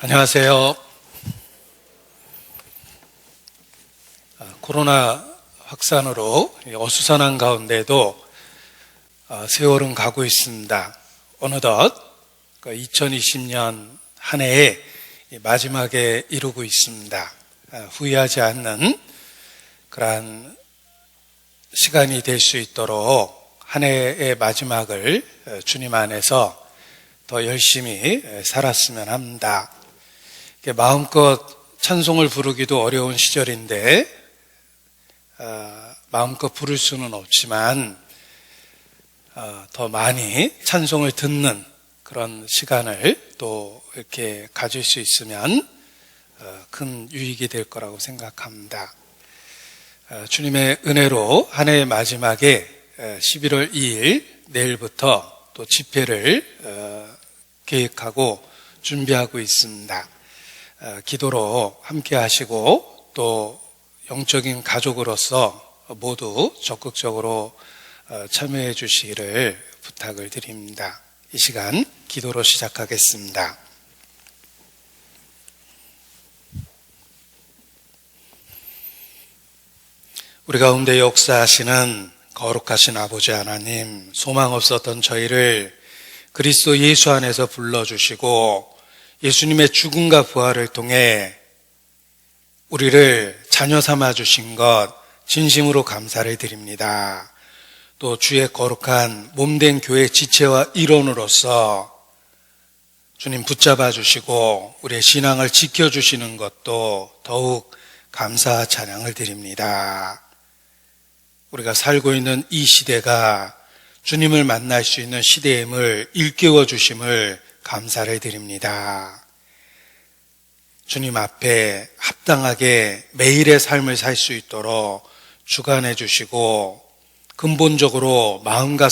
안녕하세요. 코로나 확산으로 어수선한 가운데도 세월은 가고 있습니다. 어느덧 2020년 한 해의 마지막에 이르고 있습니다. 후회하지 않는 그러한 시간이 될 수 있도록 한 해의 마지막을 주님 안에서 더 열심히 살았으면 합니다. 마음껏 찬송을 부르기도 어려운 시절인데 마음껏 부를 수는 없지만 더 많이 찬송을 듣는 그런 시간을 또 이렇게 가질 수 있으면 큰 유익이 될 거라고 생각합니다. 주님의 은혜로 한 해의 마지막에 11월 2일 내일부터 또 집회를 계획하고 준비하고 있습니다. 기도로 함께 하시고 또 영적인 가족으로서 모두 적극적으로 참여해 주시기를 부탁을 드립니다. 이 시간 기도로 시작하겠습니다. 우리 가운데 역사하시는 거룩하신 아버지 하나님, 소망 없었던 저희를 그리스도 예수 안에서 불러주시고 예수님의 죽음과 부활을 통해 우리를 자녀 삼아 주신 것 진심으로 감사를 드립니다. 또 주의 거룩한 몸된 교회 지체와 일원으로서 주님 붙잡아 주시고 우리의 신앙을 지켜주시는 것도 더욱 감사 찬양을 드립니다. 우리가 살고 있는 이 시대가 주님을 만날 수 있는 시대임을 일깨워 주심을 감사를 드립니다. 주님 앞에 합당하게 매일의 삶을 살 수 있도록 주관해 주시고 근본적으로 마음과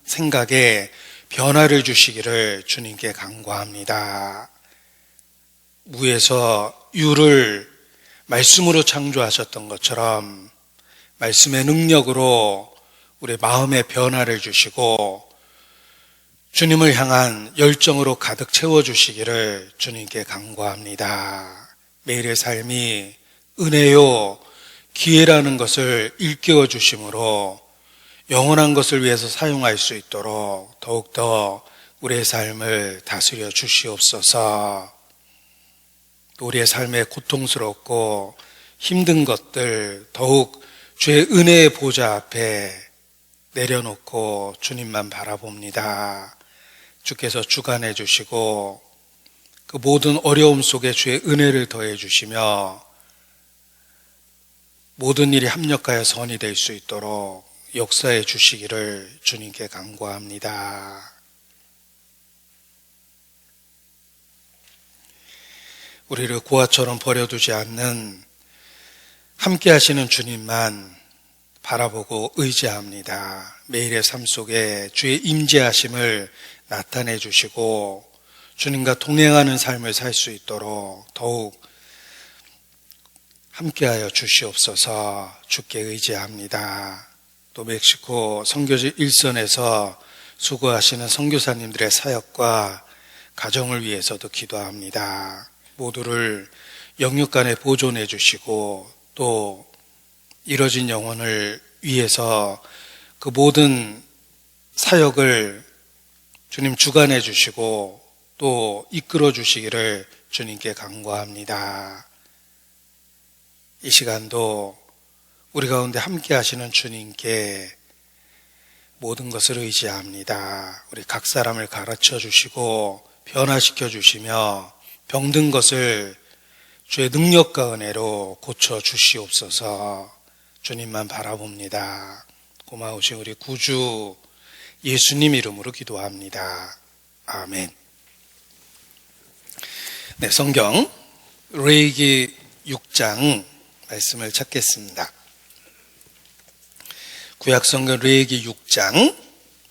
생각에 변화를 주시기를 주님께 간구합니다. 무에서 유를 말씀으로 창조하셨던 것처럼 말씀의 능력으로 우리 마음의 변화를 주시고 주님을 향한 열정으로 가득 채워주시기를 주님께 간구합니다. 매일의 삶이 은혜요 기회라는 것을 일깨워 주심으로 영원한 것을 위해서 사용할 수 있도록 더욱더 우리의 삶을 다스려 주시옵소서. 우리의 삶에 고통스럽고 힘든 것들 더욱 주의 은혜의 보좌 앞에 내려놓고 주님만 바라봅니다. 주께서 주관해 주시고 그 모든 어려움 속에 주의 은혜를 더해 주시며 모든 일이 합력하여 선이 될 수 있도록 역사해 주시기를 주님께 간구합니다. 우리를 고아처럼 버려두지 않는 함께 하시는 주님만 바라보고 의지합니다. 매일의 삶 속에 주의 임재하심을 나타내 주시고 주님과 동행하는 삶을 살 수 있도록 더욱 함께하여 주시옵소서. 주께 의지합니다. 또 멕시코 선교지 일선에서 수고하시는 선교사님들의 사역과 가정을 위해서도 기도합니다. 모두를 영육간에 보존해 주시고 또 이뤄진 영혼을 위해서 그 모든 사역을 주님 주관해 주시고 또 이끌어 주시기를 주님께 간구합니다. 이 시간도 우리 가운데 함께 하시는 주님께 모든 것을 의지합니다. 우리 각 사람을 가르쳐 주시고 변화시켜 주시며 병든 것을 주의 능력과 은혜로 고쳐 주시옵소서. 주님만 바라봅니다. 고마우신 우리 구주 예수님 이름으로 기도합니다. 아멘. 네, 성경 레위기 6장 말씀을 찾겠습니다. 구약성경 레위기 6장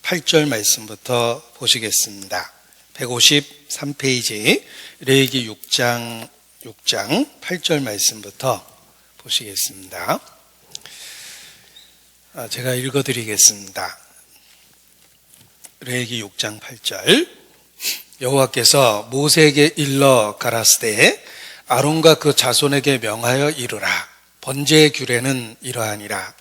8절 말씀부터 보시겠습니다. 153페이지 레위기 6장 8절 말씀부터 보시겠습니다. 제가 읽어드리겠습니다. 레위기 6장 8절 여호와께서 모세에게 일러 가라사대 아론과 그 자손에게 명하여 이르라. 번제의 규례는 이러하니라.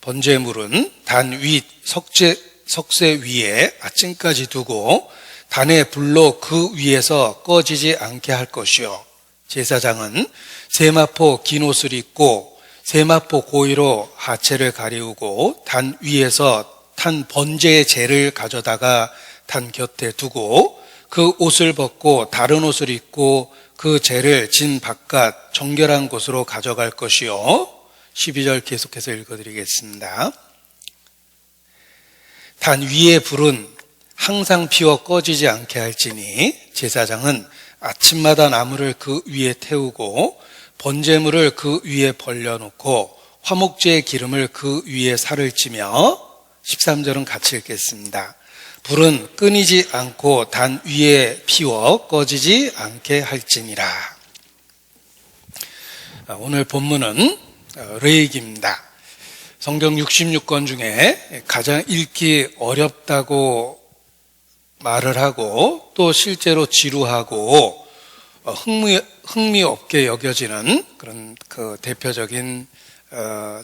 번제물은 단 윗 석쇠 위에 아침까지 두고 단에 불로 그 위에서 꺼지지 않게 할 것이요, 제사장은 세마포 긴 옷을 입고 세마포 고이로 하체를 가리우고 단 위에서 탄 번제의 재를 가져다가 단 곁에 두고 그 옷을 벗고 다른 옷을 입고 그 재를 진 바깥 정결한 곳으로 가져갈 것이요. 12절 계속해서 읽어드리겠습니다. 단 위의 불은 항상 피워 꺼지지 않게 할지니 제사장은 아침마다 나무를 그 위에 태우고 번제물을 그 위에 벌려놓고 화목제의 기름을 그 위에 살을 찌며 13절은 같이 읽겠습니다. 불은 끊이지 않고 단 위에 피워 꺼지지 않게 할지니라. 오늘 본문은 레위기입니다. 성경 66권 중에 가장 읽기 어렵다고 말을 하고 또 실제로 지루하고 흥미없게 여겨지는 그런 그 대표적인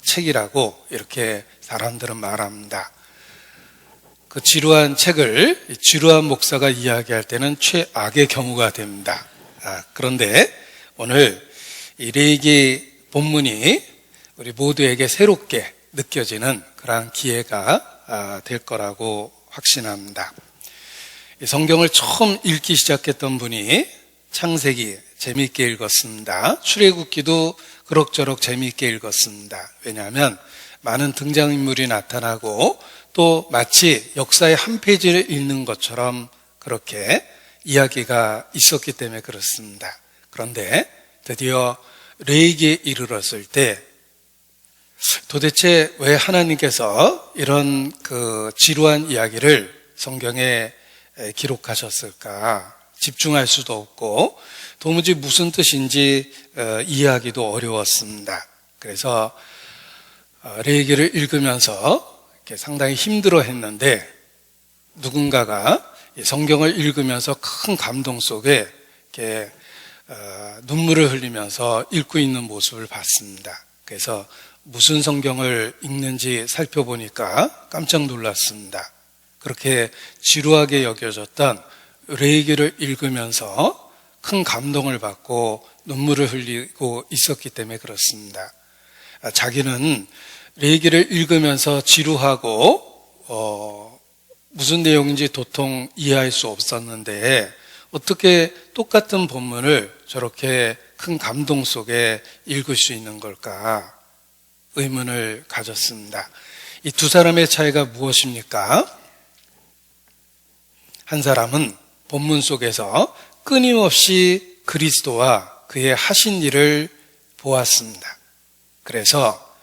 책이라고 이렇게 사람들은 말합니다. 그 지루한 책을 지루한 목사가 이야기할 때는 최악의 경우가 됩니다. 그런데 오늘 이 레위기 본문이 우리 모두에게 새롭게 느껴지는 그러한 기회가 될 거라고 확신합니다. 성경을 처음 읽기 시작했던 분이 창세기 재미있게 읽었습니다. 출애굽기도 그럭저럭 재미있게 읽었습니다. 왜냐하면 많은 등장인물이 나타나고 또 마치 역사의 한 페이지를 읽는 것처럼 그렇게 이야기가 있었기 때문에 그렇습니다. 그런데 드디어 레위기에 이르렀을 때 도대체 왜 하나님께서 이런 그 지루한 이야기를 성경에 기록하셨을까? 집중할 수도 없고 도무지 무슨 뜻인지 이해하기도 어려웠습니다. 그래서 레위기를 읽으면서 상당히 힘들어 했는데 누군가가 성경을 읽으면서 큰 감동 속에 이렇게 눈물을 흘리면서 읽고 있는 모습을 봤습니다. 그래서 무슨 성경을 읽는지 살펴보니까 깜짝 놀랐습니다. 그렇게 지루하게 여겨졌던 레위기를 읽으면서 큰 감동을 받고 눈물을 흘리고 있었기 때문에 그렇습니다. 자기는 레위기를 읽으면서 지루하고 무슨 내용인지 도통 이해할 수 없었는데 어떻게 똑같은 본문을 저렇게 큰 감동 속에 읽을 수 있는 걸까? 의문을 가졌습니다. 이 두 사람의 차이가 무엇입니까? 한 사람은 본문 속에서 끊임없이 그리스도와 그의 하신 일을 보았습니다. 그래서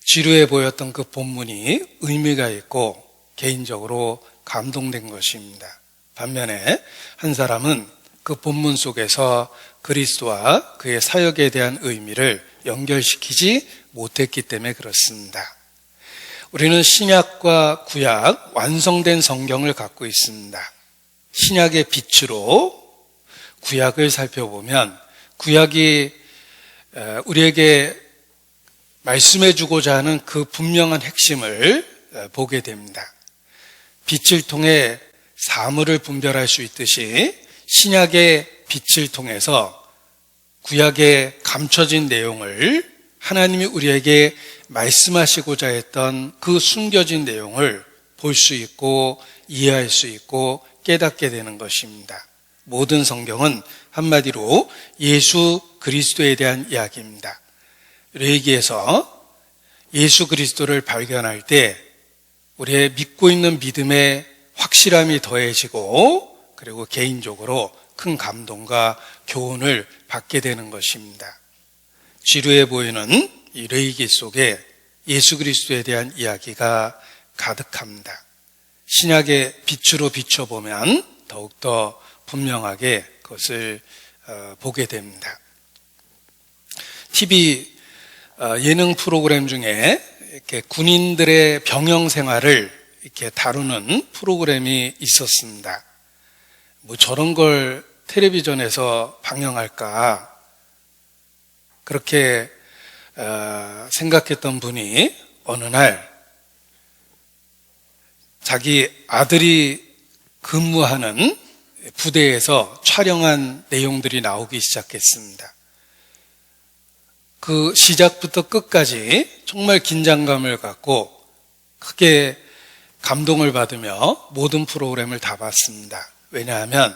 지루해 보였던 그 본문이 의미가 있고 개인적으로 감동된 것입니다. 반면에 한 사람은 그 본문 속에서 그리스도와 그의 사역에 대한 의미를 연결시키지 못했기 때문에 그렇습니다. 우리는 신약과 구약, 완성된 성경을 갖고 있습니다. 신약의 빛으로 구약을 살펴보면 구약이 우리에게 말씀해주고자 하는 그 분명한 핵심을 보게 됩니다. 빛을 통해 사물을 분별할 수 있듯이 신약의 빛을 통해서 구약의 감춰진 내용을 하나님이 우리에게 말씀하시고자 했던 그 숨겨진 내용을 볼 수 있고 이해할 수 있고 깨닫게 되는 것입니다. 모든 성경은 한마디로 예수 그리스도에 대한 이야기입니다. 레위기에서 예수 그리스도를 발견할 때 우리의 믿고 있는 믿음의 확실함이 더해지고 그리고 개인적으로 큰 감동과 교훈을 받게 되는 것입니다. 지루해 보이는 이 레위기 속에 예수 그리스도에 대한 이야기가 가득합니다. 신약의 빛으로 비춰보면 더욱더 분명하게 그것을 보게 됩니다. TV 예능 프로그램 중에 이렇게 군인들의 병영 생활을 이렇게 다루는 프로그램이 있었습니다. 뭐 저런 걸 텔레비전에서 방영할까 그렇게 생각했던 분이 어느 날 자기 아들이 근무하는 부대에서 촬영한 내용들이 나오기 시작했습니다. 그 시작부터 끝까지 정말 긴장감을 갖고 크게 감동을 받으며 모든 프로그램을 다 봤습니다. 왜냐하면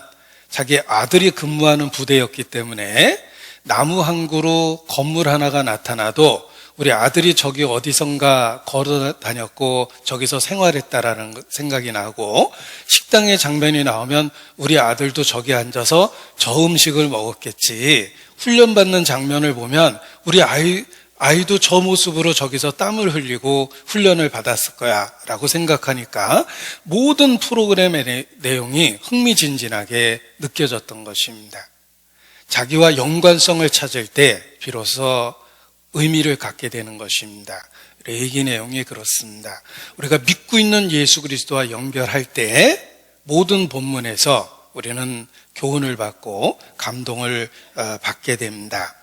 자기 아들이 근무하는 부대였기 때문에 나무 한 그루 건물 하나가 나타나도 우리 아들이 저기 어디선가 걸어 다녔고 저기서 생활했다라는 생각이 나고, 식당의 장면이 나오면 우리 아들도 저기 앉아서 저 음식을 먹었겠지, 훈련받는 장면을 보면 우리 아이도 저 모습으로 저기서 땀을 흘리고 훈련을 받았을 거야 라고 생각하니까 모든 프로그램의 내용이 흥미진진하게 느껴졌던 것입니다. 자기와 연관성을 찾을 때 비로소 의미를 갖게 되는 것입니다. 레이기 내용이 그렇습니다. 우리가 믿고 있는 예수 그리스도와 연결할 때 모든 본문에서 우리는 교훈을 받고 감동을 받게 됩니다.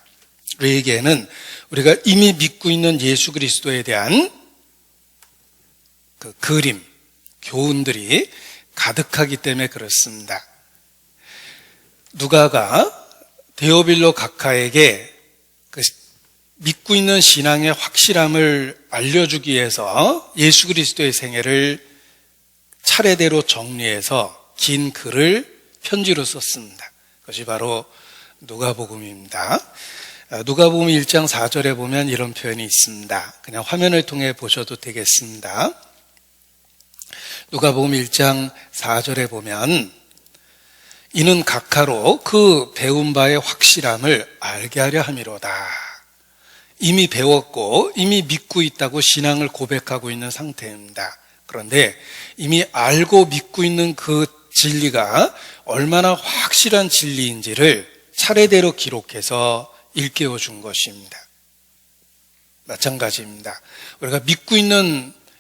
레이기에는 우리가 이미 믿고 있는 예수 그리스도에 대한 그 그림, 교훈들이 가득하기 때문에 그렇습니다. 누가가 데오빌로 각하에게 그 믿고 있는 신앙의 확실함을 알려주기 위해서 예수 그리스도의 생애를 차례대로 정리해서 긴 글을 편지로 썼습니다. 그것이 바로 누가복음입니다. 누가복음 1장 4절에 보면 이런 표현이 있습니다. 그냥 화면을 통해 보셔도 되겠습니다. 누가복음 1장 4절에 보면 이는 각하로 그 배운 바의 확실함을 알게 하려 함이로다. 이미 배웠고 이미 믿고 있다고 신앙을 고백하고 있는 상태입니다. 그런데 이미 알고 믿고 있는 그 진리가 얼마나 확실한 진리인지를 차례대로 기록해서 일깨워 준 것입니다. 마찬가지입니다. 우리가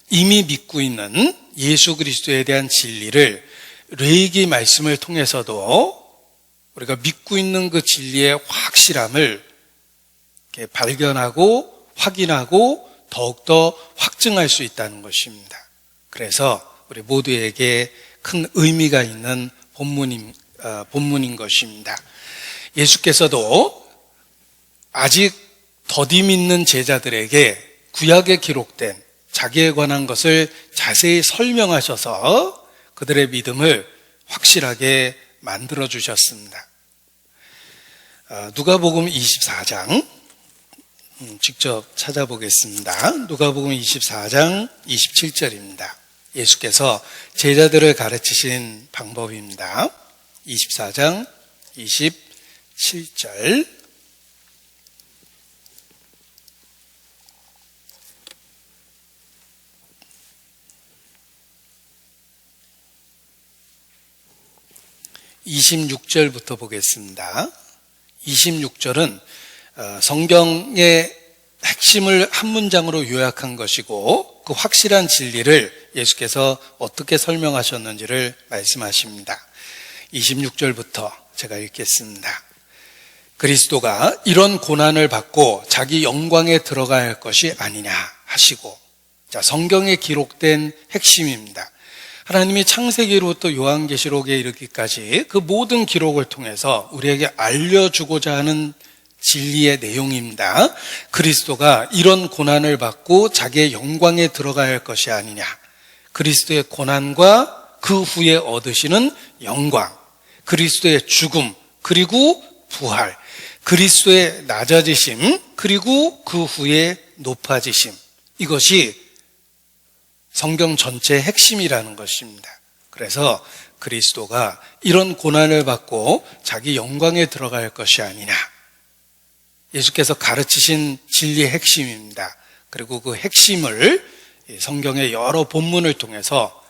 이미 믿고 있는 예수 그리스도에 대한 진리를 레위기 말씀을 통해서도 우리가 믿고 있는 그 진리의 확실함을 발견하고 확인하고 더욱더 확증할 수 있다는 것입니다. 그래서 우리 모두에게 큰 의미가 있는 본문인 것입니다. 예수께서도 아직 더디 믿는 제자들에게 구약에 기록된 자기에 관한 것을 자세히 설명하셔서 그들의 믿음을 확실하게 만들어 주셨습니다. 누가복음 24장 직접 찾아보겠습니다. 누가복음 24장 27절입니다. 예수께서 제자들을 가르치신 방법입니다. 24장 27절. (26절부터) 보겠습니다. 26절은 성경의 핵심을 한 문장으로 요약한 것이고 그 확실한 진리를 예수께서 어떻게 설명하셨는지를 말씀하십니다. 26절부터 제가 읽겠습니다. 그리스도가 이런 고난을 받고 자기 영광에 들어가야 할 것이 아니냐 하시고, 자, 성경에 기록된 핵심입니다. 하나님이 창세기로부터 요한계시록에 이르기까지 그 모든 기록을 통해서 우리에게 알려주고자 하는 진리의 내용입니다. 그리스도가 이런 고난을 받고 자기의 영광에 들어가야 할 것이 아니냐. 그리스도의 고난과 그 후에 얻으시는 영광, 그리스도의 죽음, 그리고 부활, 그리스도의 낮아지심, 그리고 그 후에 높아지심, 이것이 성경 전체의 핵심이라는 것입니다. 그래서 그리스도가 이런 고난을 받고 자기 영광에 들어갈 것이 아니냐, 예수께서 가르치신 진리의 핵심입니다. 그리고 그 핵심을 성경의 여러 본문을 통해서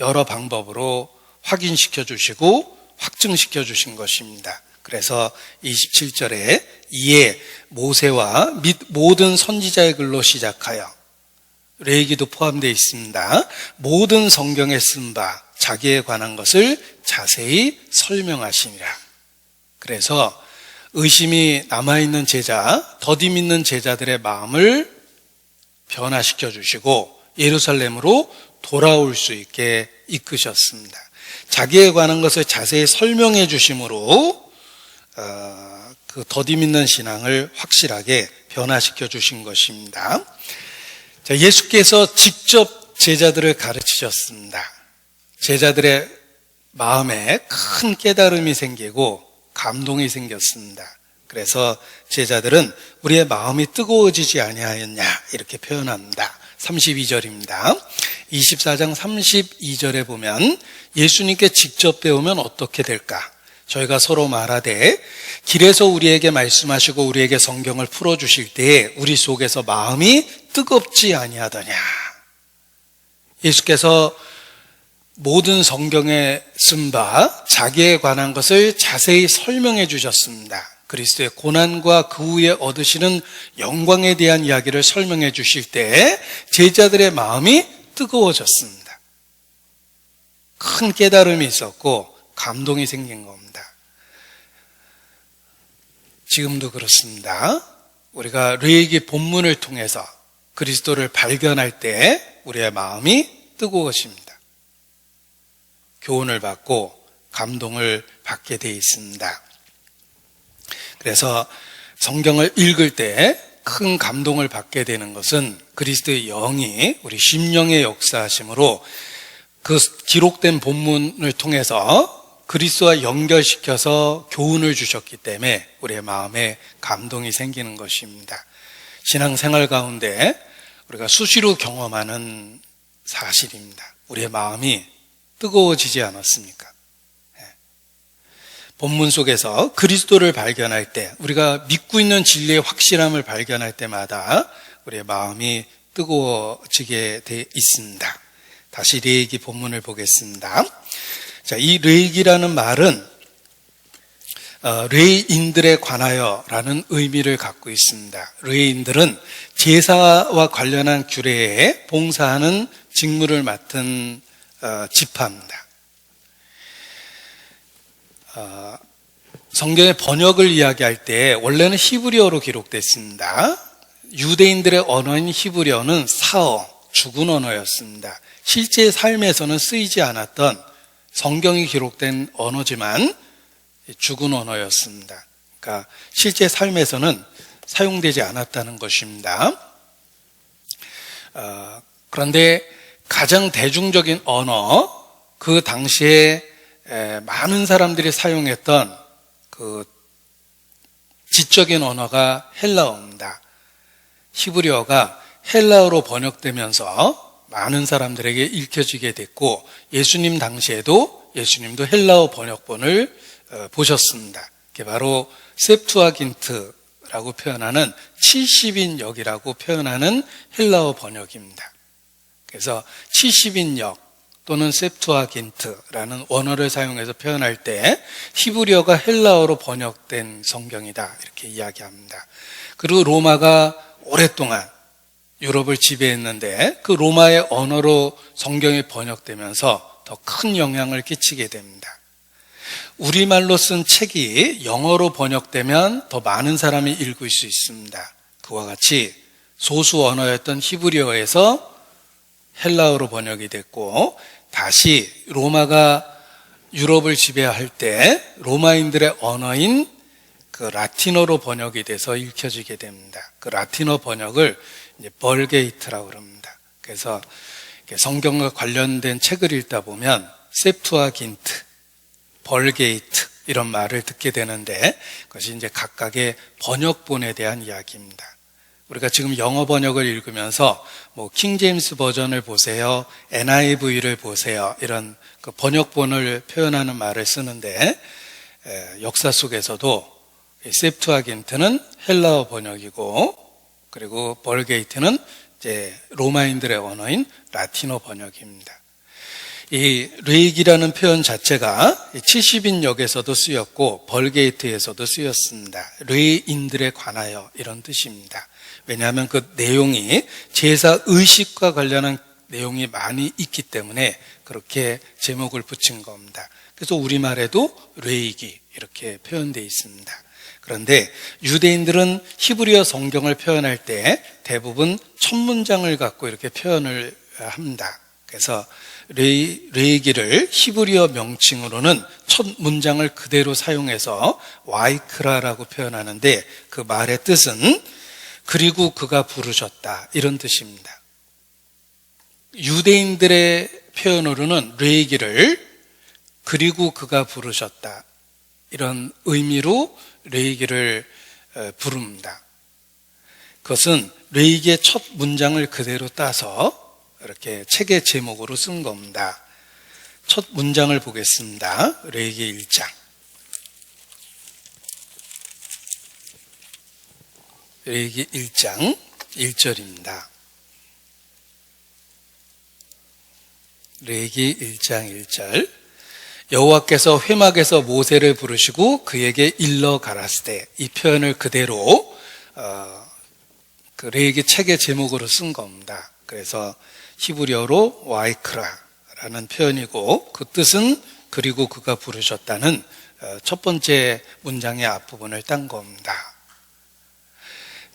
여러 방법으로 확인시켜 주시고 확증시켜 주신 것입니다. 그래서 27절에 이에 모세와 및 모든 선지자의 글로 시작하여, 레위기도 포함되어 있습니다. 모든 성경에 쓴 바, 자기에 관한 것을 자세히 설명하시니라. 그래서 의심이 남아있는 제자, 더디 믿는 제자들의 마음을 변화시켜 주시고 예루살렘으로 돌아올 수 있게 이끄셨습니다. 자기에 관한 것을 자세히 설명해 주심으로 그 더디 믿는 신앙을 확실하게 변화시켜 주신 것입니다. 자, 예수께서 직접 제자들을 가르치셨습니다. 제자들의 마음에 큰 깨달음이 생기고 감동이 생겼습니다. 그래서 제자들은 우리의 마음이 뜨거워지지 아니하였냐 이렇게 표현합니다. 32절입니다. 24장 32절에 보면 예수님께 직접 배우면 어떻게 될까? 저희가 서로 말하되 길에서 우리에게 말씀하시고 우리에게 성경을 풀어주실 때에 우리 속에서 마음이 뜨겁지 아니하더냐. 예수께서 모든 성경에 쓴 바 자기에 관한 것을 자세히 설명해 주셨습니다. 그리스도의 고난과 그 후에 얻으시는 영광에 대한 이야기를 설명해 주실 때 제자들의 마음이 뜨거워졌습니다. 큰 깨달음이 있었고 감동이 생긴 겁니다. 지금도 그렇습니다. 우리가 레위기 본문을 통해서 그리스도를 발견할 때 우리의 마음이 뜨거워집니다. 교훈을 받고 감동을 받게 돼 있습니다. 그래서 성경을 읽을 때 큰 감동을 받게 되는 것은 그리스도의 영이 우리 심령의 역사하심으로 그 기록된 본문을 통해서 그리스도와 연결시켜서 교훈을 주셨기 때문에 우리의 마음에 감동이 생기는 것입니다. 신앙생활 가운데 우리가 수시로 경험하는 사실입니다. 우리의 마음이 뜨거워지지 않았습니까? 본문 속에서 그리스도를 발견할 때, 우리가 믿고 있는 진리의 확실함을 발견할 때마다 우리의 마음이 뜨거워지게 돼 있습니다. 다시 레위기 본문을 보겠습니다. 자, 이 레위기라는 말은 레위인들에 관하여라는 의미를 갖고 있습니다. 레위인들은 제사와 관련한 규례에 봉사하는 직무를 맡은 지파입니다. 성경의 번역을 이야기할 때 원래는 히브리어로 기록됐습니다. 유대인들의 언어인 히브리어는 사어, 죽은 언어였습니다. 실제 삶에서는 쓰이지 않았던 성경이 기록된 언어지만 죽은 언어였습니다. 그러니까 실제 삶에서는 사용되지 않았다는 것입니다. 그런데 가장 대중적인 언어, 그 당시에 많은 사람들이 사용했던 그 지적인 언어가 헬라어입니다. 히브리어가 헬라어로 번역되면서 많은 사람들에게 읽혀지게 됐고 예수님 당시에도 예수님도 헬라어 번역본을 보셨습니다. 그게 바로 셉투아긴트라고 표현하는 70인역이라고 표현하는 헬라어 번역입니다. 그래서 70인역 또는 셉투아긴트라는 원어를 사용해서 표현할 때 히브리어가 헬라어로 번역된 성경이다 이렇게 이야기합니다. 그리고 로마가 오랫동안 유럽을 지배했는데 그 로마의 언어로 성경이 번역되면서 더 큰 영향을 끼치게 됩니다. 우리말로 쓴 책이 영어로 번역되면 더 많은 사람이 읽을 수 있습니다. 그와 같이 소수 언어였던 히브리어에서 헬라어로 번역이 됐고 다시 로마가 유럽을 지배할 때 로마인들의 언어인 그 라틴어로 번역이 돼서 읽혀지게 됩니다. 그 라틴어 번역을 이제 벌게이트라고 합니다. 그래서 성경과 관련된 책을 읽다 보면 셉투아긴트, 벌게이트 이런 말을 듣게 되는데 그것이 이제 각각의 번역본에 대한 이야기입니다. 우리가 지금 영어 번역을 읽으면서 뭐 킹제임스 버전을 보세요, NIV를 보세요 이런 그 번역본을 표현하는 말을 쓰는데 역사 속에서도 셉투아긴트는 헬라어 번역이고 그리고 벌게이트는 이제 로마인들의 언어인 라틴어 번역입니다. 이 레위기라는 표현 자체가 70인역에서도 쓰였고 벌게이트에서도 쓰였습니다. 레위인들에 관하여 이런 뜻입니다. 왜냐하면 그 내용이 제사 의식과 관련한 내용이 많이 있기 때문에 그렇게 제목을 붙인 겁니다. 그래서 우리말에도 레이기 이렇게 표현되어 있습니다. 그런데 유대인들은 히브리어 성경을 표현할 때 대부분 첫 문장을 갖고 이렇게 표현을 합니다. 그래서 레이기를 히브리어 명칭으로는 첫 문장을 그대로 사용해서 와이크라라고 표현하는데 그 말의 뜻은 그리고 그가 부르셨다 이런 뜻입니다. 유대인들의 표현으로는 레이기를 그리고 그가 부르셨다 이런 의미로 레이기를 부릅니다. 그것은 레이기의 첫 문장을 그대로 따서 이렇게 책의 제목으로 쓴 겁니다. 첫 문장을 보겠습니다. 레이기 1장. 레이기 1장 1절입니다. 레이기 1장 1절. 여호와께서 회막에서 모세를 부르시고 그에게 일러 가라스되, 이 표현을 그대로 그 레이기 책의 제목으로 쓴 겁니다. 그래서 히브리어로 와이크라라는 표현이고 그 뜻은 그리고 그가 부르셨다는 첫 번째 문장의 앞부분을 딴 겁니다.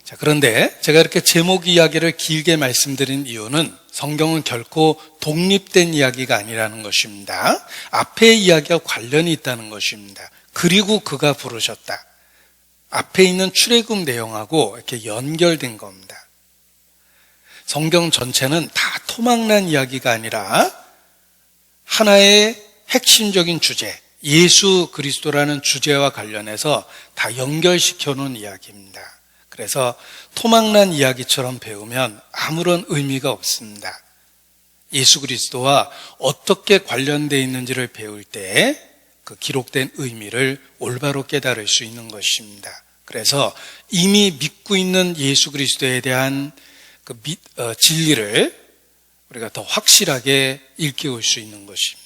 자, 그런데 제가 이렇게 제목 이야기를 길게 말씀드린 이유는 성경은 결코 독립된 이야기가 아니라는 것입니다. 앞의 이야기와 관련이 있다는 것입니다. 그리고 그가 부르셨다. 앞에 있는 출애굽 내용하고 이렇게 연결된 겁니다. 성경 전체는 다 토막난 이야기가 아니라 하나의 핵심적인 주제, 예수 그리스도라는 주제와 관련해서 다 연결시켜 놓은 이야기입니다. 그래서 토막난 이야기처럼 배우면 아무런 의미가 없습니다. 예수 그리스도와 어떻게 관련되어 있는지를 배울 때 그 기록된 의미를 올바로 깨달을 수 있는 것입니다. 그래서 이미 믿고 있는 예수 그리스도에 대한 그 진리를 우리가 더 확실하게 일깨울 수 있는 것입니다.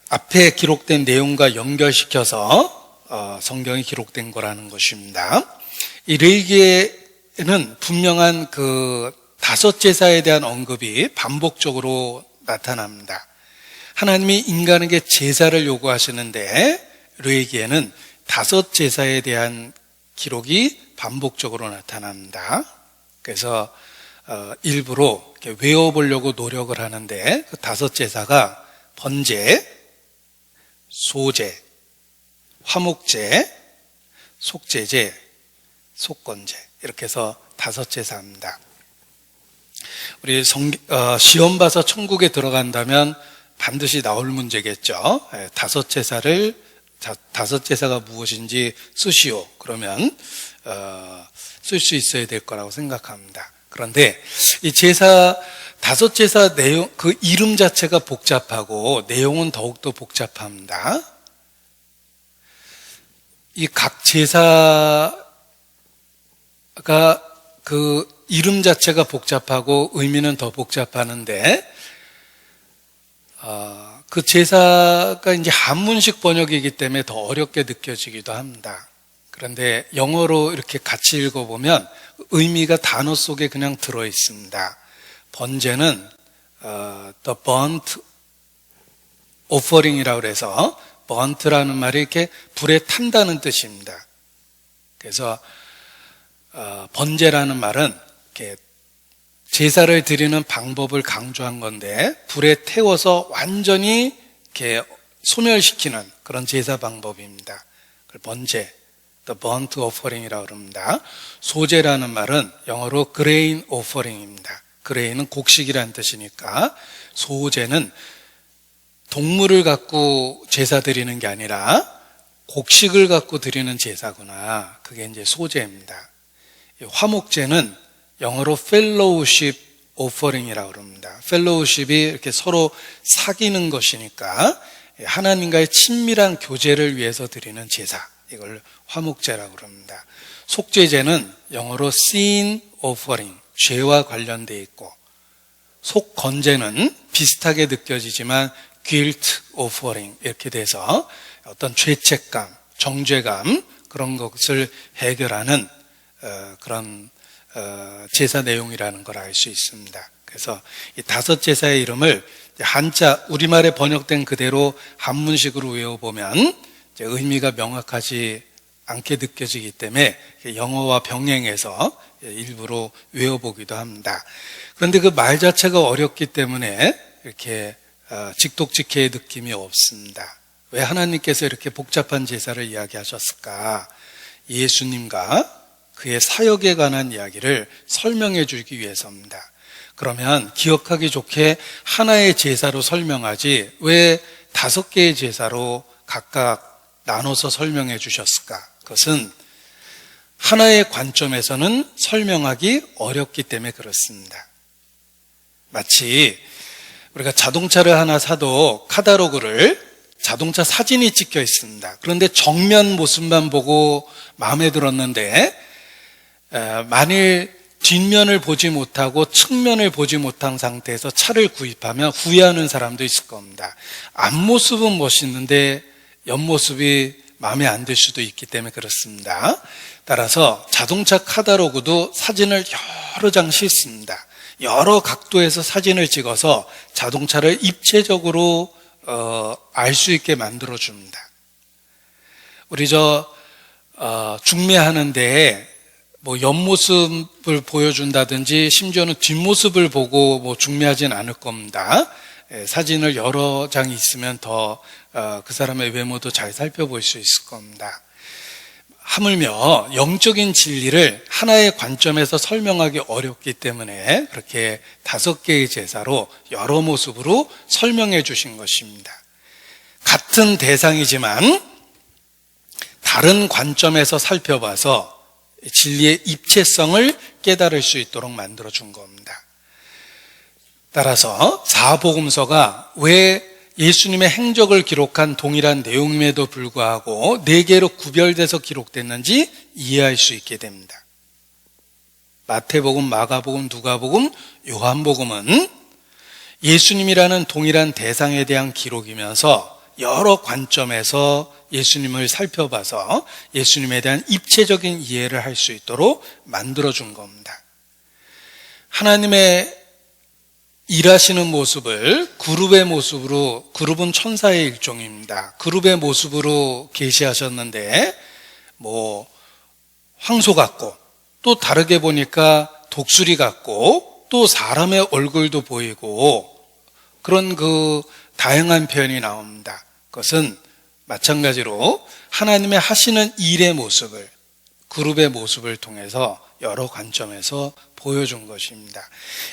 앞에 기록된 내용과 연결시켜서 성경이 기록된 거라는 것입니다. 이 레위기에는 분명한 그 다섯 제사에 대한 언급이 반복적으로 나타납니다. 하나님이 인간에게 제사를 요구하시는데 레위기에는 다섯 제사에 대한 기록이 반복적으로 나타납니다. 그래서 일부러 이렇게 외워보려고 노력을 하는데 그 다섯 제사가 번제, 소제, 화목제, 속죄제, 속건제 이렇게 해서 다섯 제사입니다. 우리 시험 봐서 천국에 들어간다면 반드시 나올 문제겠죠. 다섯 제사가 무엇인지 쓰시오. 그러면 쓸 수 있어야 될 거라고 생각합니다. 그런데 이 다섯 제사 내용, 그 이름 자체가 복잡하고 내용은 더욱더 복잡합니다. 이 각 제사가 그 이름 자체가 복잡하고 의미는 더 복잡하는데 그 제사가 이제 한문식 번역이기 때문에 더 어렵게 느껴지기도 합니다. 그런데 영어로 이렇게 같이 읽어보면 의미가 단어 속에 그냥 들어 있습니다. 번제는 the burnt offering이라고 해서 burnt라는 말이 이렇게 불에 탄다는 뜻입니다. 그래서 번제라는 말은 이렇게 제사를 드리는 방법을 강조한 건데 불에 태워서 완전히 이렇게 소멸시키는 그런 제사 방법입니다. 그걸 번제, the burnt offering이라고 합니다. 소제라는 말은 영어로 grain offering입니다. grain은 곡식이라는 뜻이니까 소제는 동물을 갖고 제사 드리는 게 아니라 곡식을 갖고 드리는 제사구나. 그게 이제 소제입니다. 화목제는 영어로 fellowship offering이라고 합니다. fellowship이 이렇게 서로 사귀는 것이니까 하나님과의 친밀한 교제를 위해서 드리는 제사, 이걸 화목제라고 합니다. 속죄제는 영어로 sin offering, 죄와 관련되어 있고, 속건제는 비슷하게 느껴지지만 guilt offering 이렇게 돼서 어떤 죄책감, 정죄감 그런 것을 해결하는 그런 제사 내용이라는 걸 알 수 있습니다. 그래서 이 다섯 제사의 이름을 한자 우리말에 번역된 그대로 한문식으로 외워보면 이제 의미가 명확하지 않게 느껴지기 때문에 영어와 병행해서 일부러 외워보기도 합니다. 그런데 그 말 자체가 어렵기 때문에 이렇게 직독직해의 느낌이 없습니다. 왜 하나님께서 이렇게 복잡한 제사를 이야기하셨을까? 예수님과 그의 사역에 관한 이야기를 설명해 주기 위해서입니다. 그러면 기억하기 좋게 하나의 제사로 설명하지 왜 5개의 제사로 각각 나눠서 설명해 주셨을까? 그것은 하나의 관점에서는 설명하기 어렵기 때문에 그렇습니다. 마치 우리가 자동차를 하나 사도 카탈로그를 자동차 사진이 찍혀 있습니다. 그런데 정면 모습만 보고 마음에 들었는데 만일 뒷면을 보지 못하고 측면을 보지 못한 상태에서 차를 구입하면 후회하는 사람도 있을 겁니다. 앞모습은 멋있는데 옆모습이 마음에 안 들 수도 있기 때문에 그렇습니다. 따라서 자동차 카탈로그도 사진을 여러 장 싣습니다. 여러 각도에서 사진을 찍어서 자동차를 입체적으로 알 수 있게 만들어줍니다. 우리 중매하는데 옆모습을 보여준다든지 심지어는 뒷모습을 보고 중매하진 않을 겁니다. 사진을 여러 장이 있으면 더 그 사람의 외모도 잘 살펴볼 수 있을 겁니다. 하물며 영적인 진리를 하나의 관점에서 설명하기 어렵기 때문에 그렇게 5개의 제사로 여러 모습으로 설명해 주신 것입니다. 같은 대상이지만 다른 관점에서 살펴봐서 진리의 입체성을 깨달을 수 있도록 만들어준 겁니다. 따라서 사복음서가 왜 예수님의 행적을 기록한 동일한 내용임에도 불구하고 4개로 구별돼서 기록됐는지 이해할 수 있게 됩니다. 마태복음, 마가복음, 누가복음, 요한복음은 예수님이라는 동일한 대상에 대한 기록이면서 여러 관점에서 예수님을 살펴봐서 예수님에 대한 입체적인 이해를 할 수 있도록 만들어준 겁니다. 하나님의 일하시는 모습을 그룹의 모습으로, 그룹은 천사의 일종입니다. 그룹의 모습으로 계시하셨는데 황소 같고 또 다르게 보니까 독수리 같고 또 사람의 얼굴도 보이고 그런 다양한 표현이 나옵니다. 그것은 마찬가지로 하나님의 하시는 일의 모습을, 그룹의 모습을 통해서 여러 관점에서 보여준 것입니다.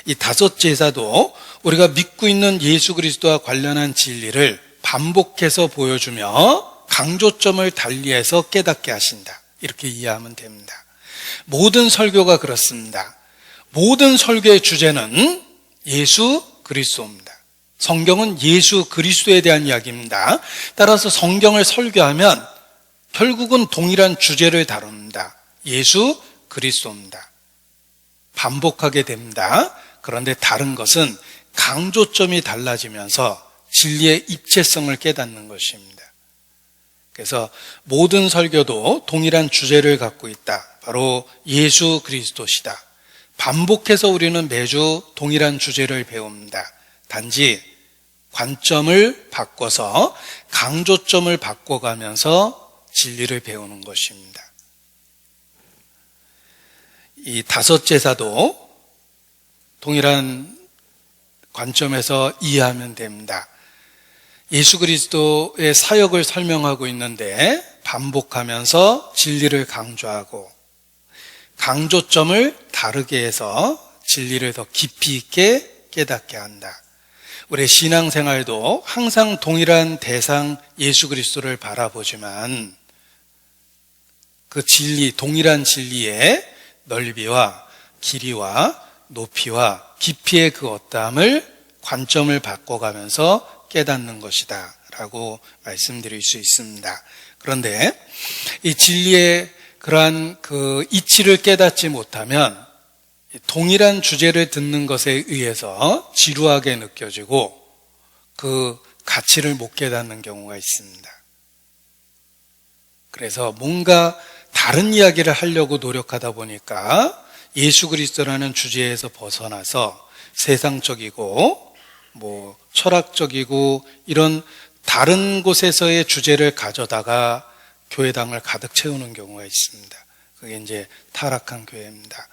이 5 제사도 우리가 믿고 있는 예수 그리스도와 관련한 진리를 반복해서 보여주며 강조점을 달리해서 깨닫게 하신다. 이렇게 이해하면 됩니다. 모든 설교가 그렇습니다. 모든 설교의 주제는 예수 그리스도입니다. 성경은 예수 그리스도에 대한 이야기입니다. 따라서 성경을 설교하면 결국은 동일한 주제를 다룹니다. 예수 그리스도입니다. 반복하게 됩니다. 그런데 다른 것은 강조점이 달라지면서 진리의 입체성을 깨닫는 것입니다. 그래서 모든 설교도 동일한 주제를 갖고 있다. 바로 예수 그리스도시다. 반복해서 우리는 매주 동일한 주제를 배웁니다. 단지 관점을 바꿔서 강조점을 바꿔가면서 진리를 배우는 것입니다. 이 5 제사도 동일한 관점에서 이해하면 됩니다. 예수 그리스도의 사역을 설명하고 있는데 반복하면서 진리를 강조하고 강조점을 다르게 해서 진리를 더 깊이 있게 깨닫게 한다. 우리의 신앙생활도 항상 동일한 대상 예수 그리스도를 바라보지만 그 진리, 동일한 진리의 넓이와 길이와 높이와 깊이의 그 어떠함을 관점을 바꿔가면서 깨닫는 것이다 라고 말씀드릴 수 있습니다. 그런데 이 진리의 그러한 그 이치를 깨닫지 못하면 동일한 주제를 듣는 것에 의해서 지루하게 느껴지고 그 가치를 못 깨닫는 경우가 있습니다. 그래서 뭔가 다른 이야기를 하려고 노력하다 보니까 예수 그리스도라는 주제에서 벗어나서 세상적이고 철학적이고 이런 다른 곳에서의 주제를 가져다가 교회당을 가득 채우는 경우가 있습니다. 그게 이제 타락한 교회입니다.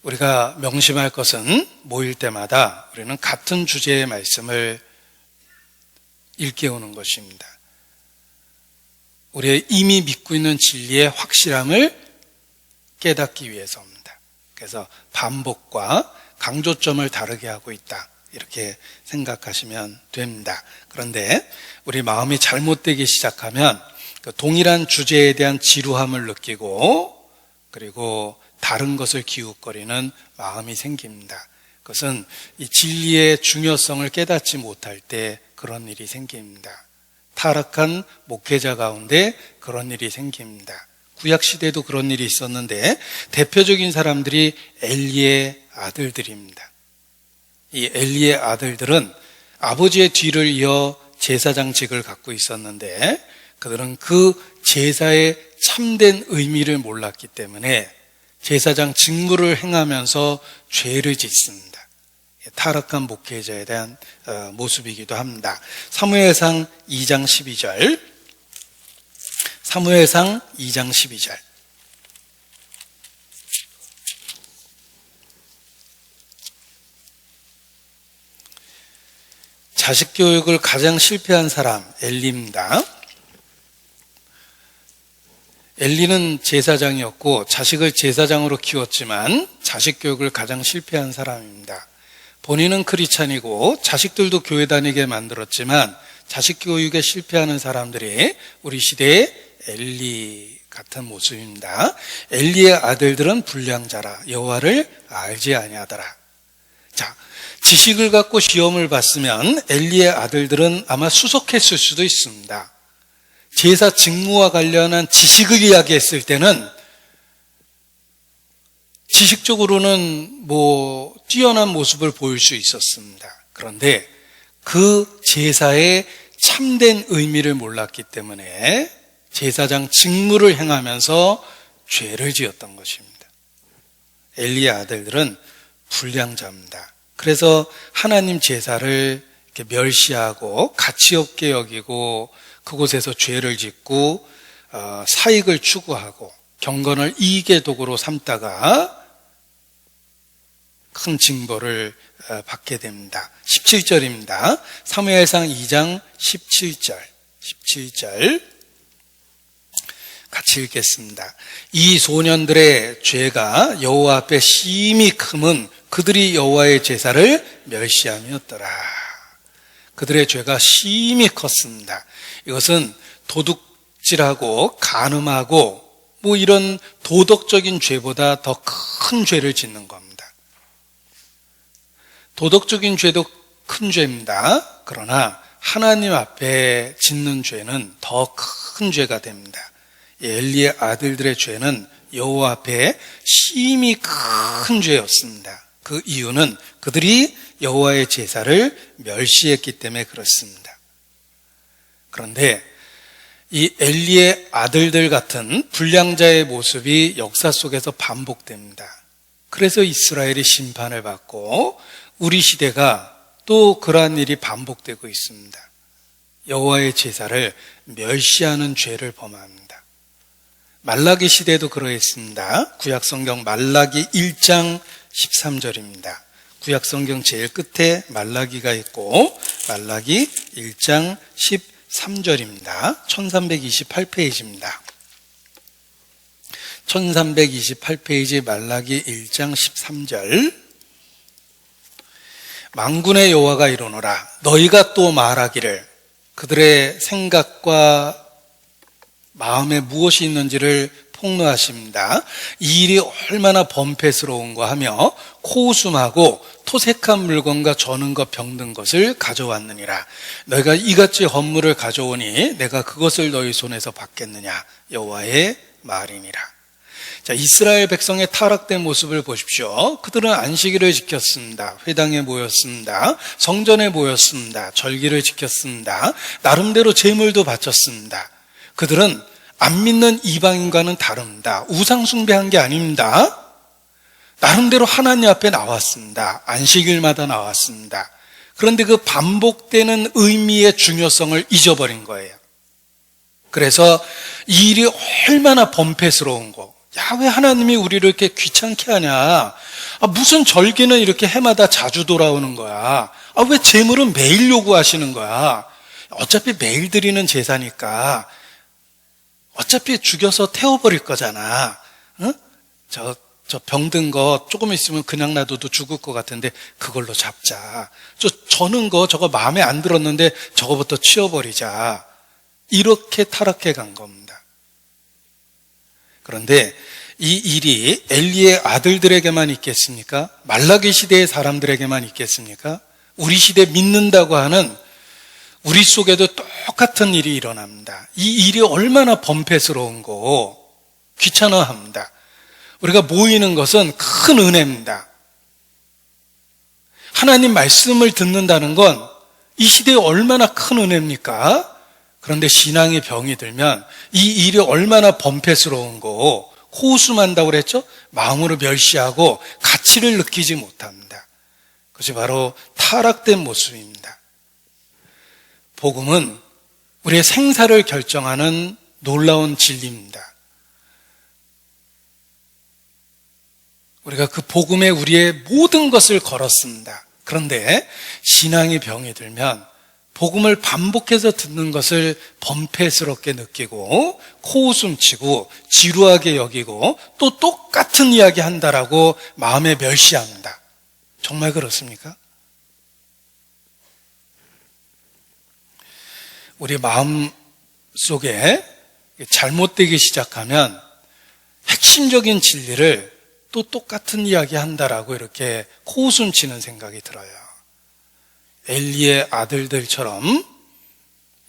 우리가 명심할 것은 모일 때마다 우리는 같은 주제의 말씀을 일깨우는 것입니다. 우리의 이미 믿고 있는 진리의 확실함을 깨닫기 위해서입니다. 그래서 반복과 강조점을 다르게 하고 있다, 이렇게 생각하시면 됩니다. 그런데 우리 마음이 잘못되기 시작하면 그 동일한 주제에 대한 지루함을 느끼고 그리고 다른 것을 기웃거리는 마음이 생깁니다. 그것은 이 진리의 중요성을 깨닫지 못할 때 그런 일이 생깁니다. 타락한 목회자 가운데 그런 일이 생깁니다. 구약시대에도 그런 일이 있었는데 대표적인 사람들이 엘리의 아들들입니다. 이 엘리의 아들들은 아버지의 뒤를 이어 제사장직을 갖고 있었는데 그들은 그 제사의 참된 의미를 몰랐기 때문에 제사장 직무를 행하면서 죄를 짓습니다. 타락한 목회자에 대한 모습이기도 합니다. 사무엘상 2장 12절, 사무엘상 2장 12절. 자식 교육을 가장 실패한 사람 엘리입니다. 엘리는 제사장이었고 자식을 제사장으로 키웠지만 자식 교육을 가장 실패한 사람입니다. 본인은 크리스찬이고 자식들도 교회 다니게 만들었지만 자식 교육에 실패하는 사람들이 우리 시대의 엘리 같은 모습입니다. 엘리의 아들들은 불량자라 여호와를 알지 아니하더라. 자, 지식을 갖고 시험을 봤으면 엘리의 아들들은 아마 수석했을 수도 있습니다. 제사 직무와 관련한 지식을 이야기했을 때는 지식적으로는 뛰어난 모습을 보일 수 있었습니다. 그런데 그 제사의 참된 의미를 몰랐기 때문에 제사장 직무를 행하면서 죄를 지었던 것입니다. 엘리의 아들들은 불량자입니다. 그래서 하나님 제사를 이렇게 멸시하고 가치 없게 여기고 그곳에서 죄를 짓고 사익을 추구하고 경건을 이익의 도구로 삼다가 큰 징벌을 받게 됩니다. 17절입니다. 사무엘상 2장 17절 같이 읽겠습니다. 이 소년들의 죄가 여호와 앞에 심히 크면 그들이 여호와의 제사를 멸시함이었더라. 그들의 죄가 심히 컸습니다. 이것은 도둑질하고 간음하고 이런 도덕적인 죄보다 더 큰 죄를 짓는 겁니다. 도덕적인 죄도 큰 죄입니다. 그러나 하나님 앞에 짓는 죄는 더 큰 죄가 됩니다. 엘리의 아들들의 죄는 여호와 앞에 심히 큰 죄였습니다. 그 이유는 그들이 여호와의 제사를 멸시했기 때문에 그렇습니다. 그런데 이 엘리의 아들들 같은 불량자의 모습이 역사 속에서 반복됩니다. 그래서 이스라엘이 심판을 받고 우리 시대가 또 그러한 일이 반복되고 있습니다. 여호와의 제사를 멸시하는 죄를 범합니다. 말라기 시대도 그러했습니다. 구약성경 말라기 1장 13절입니다. 구약성경 제일 끝에 말라기가 있고 말라기 1장 13절입니다. 1328페이지입니다. 1328페이지 말라기 1장 13절. 만군의 여호와가 이르노라 너희가 또 말하기를 그들의 생각과 마음에 무엇이 있는지를 폭로하십니다. 이 일이 얼마나 범패스러운가 하며 코웃음하고 토색한 물건과 저는 것 병든 것을 가져왔느니라. 너희가 이같이 헌물을 가져오니 내가 그것을 너희 손에서 받겠느냐 여호와의 말이니라. 자, 이스라엘 백성의 타락된 모습을 보십시오. 그들은 안식일을 지켰습니다. 회당에 모였습니다. 성전에 모였습니다. 절기를 지켰습니다. 나름대로 제물도 바쳤습니다. 그들은 안 믿는 이방인과는 다릅니다. 우상 숭배한 게 아닙니다. 나름대로 하나님 앞에 나왔습니다. 안식일마다 나왔습니다. 그런데 그 반복되는 의미의 중요성을 잊어버린 거예요. 그래서 이 일이 얼마나 범패스러운 거. 야, 왜 하나님이 우리를 이렇게 귀찮게 하냐? 무슨 절기는 이렇게 해마다 자주 돌아오는 거야? 왜 제물은 매일 요구하시는 거야? 어차피 매일 드리는 제사니까 어차피 죽여서 태워버릴 거잖아. 응? 저 병든 거 조금 있으면 그냥 놔둬도 죽을 것 같은데 그걸로 잡자. 저는 거 저거 마음에 안 들었는데 저거부터 치워버리자. 이렇게 타락해 간 겁니다. 그런데 이 일이 엘리의 아들들에게만 있겠습니까? 말라기 시대의 사람들에게만 있겠습니까? 우리 시대 믿는다고 하는 우리 속에도 똑같은 일이 일어납니다. 이 일이 얼마나 범패스러운고 귀찮아합니다. 우리가 모이는 것은 큰 은혜입니다. 하나님 말씀을 듣는다는 건 이 시대에 얼마나 큰 은혜입니까? 그런데 신앙의 병이 들면 이 일이 얼마나 범패스러운고 호수만다고 그랬죠? 마음으로 멸시하고 가치를 느끼지 못합니다. 그것이 바로 타락된 모습입니다. 복음은 우리의 생사를 결정하는 놀라운 진리입니다. 우리가 그 복음에 우리의 모든 것을 걸었습니다. 그런데 신앙의 병이 들면 복음을 반복해서 듣는 것을 범패스럽게 느끼고 코웃음치고 지루하게 여기고 또 똑같은 이야기 한다라고 마음에 멸시합니다. 정말 그렇습니까? 우리 마음 속에 잘못되기 시작하면 핵심적인 진리를 또 똑같은 이야기 한다라고 이렇게 코웃음치는 생각이 들어요. 엘리의 아들들처럼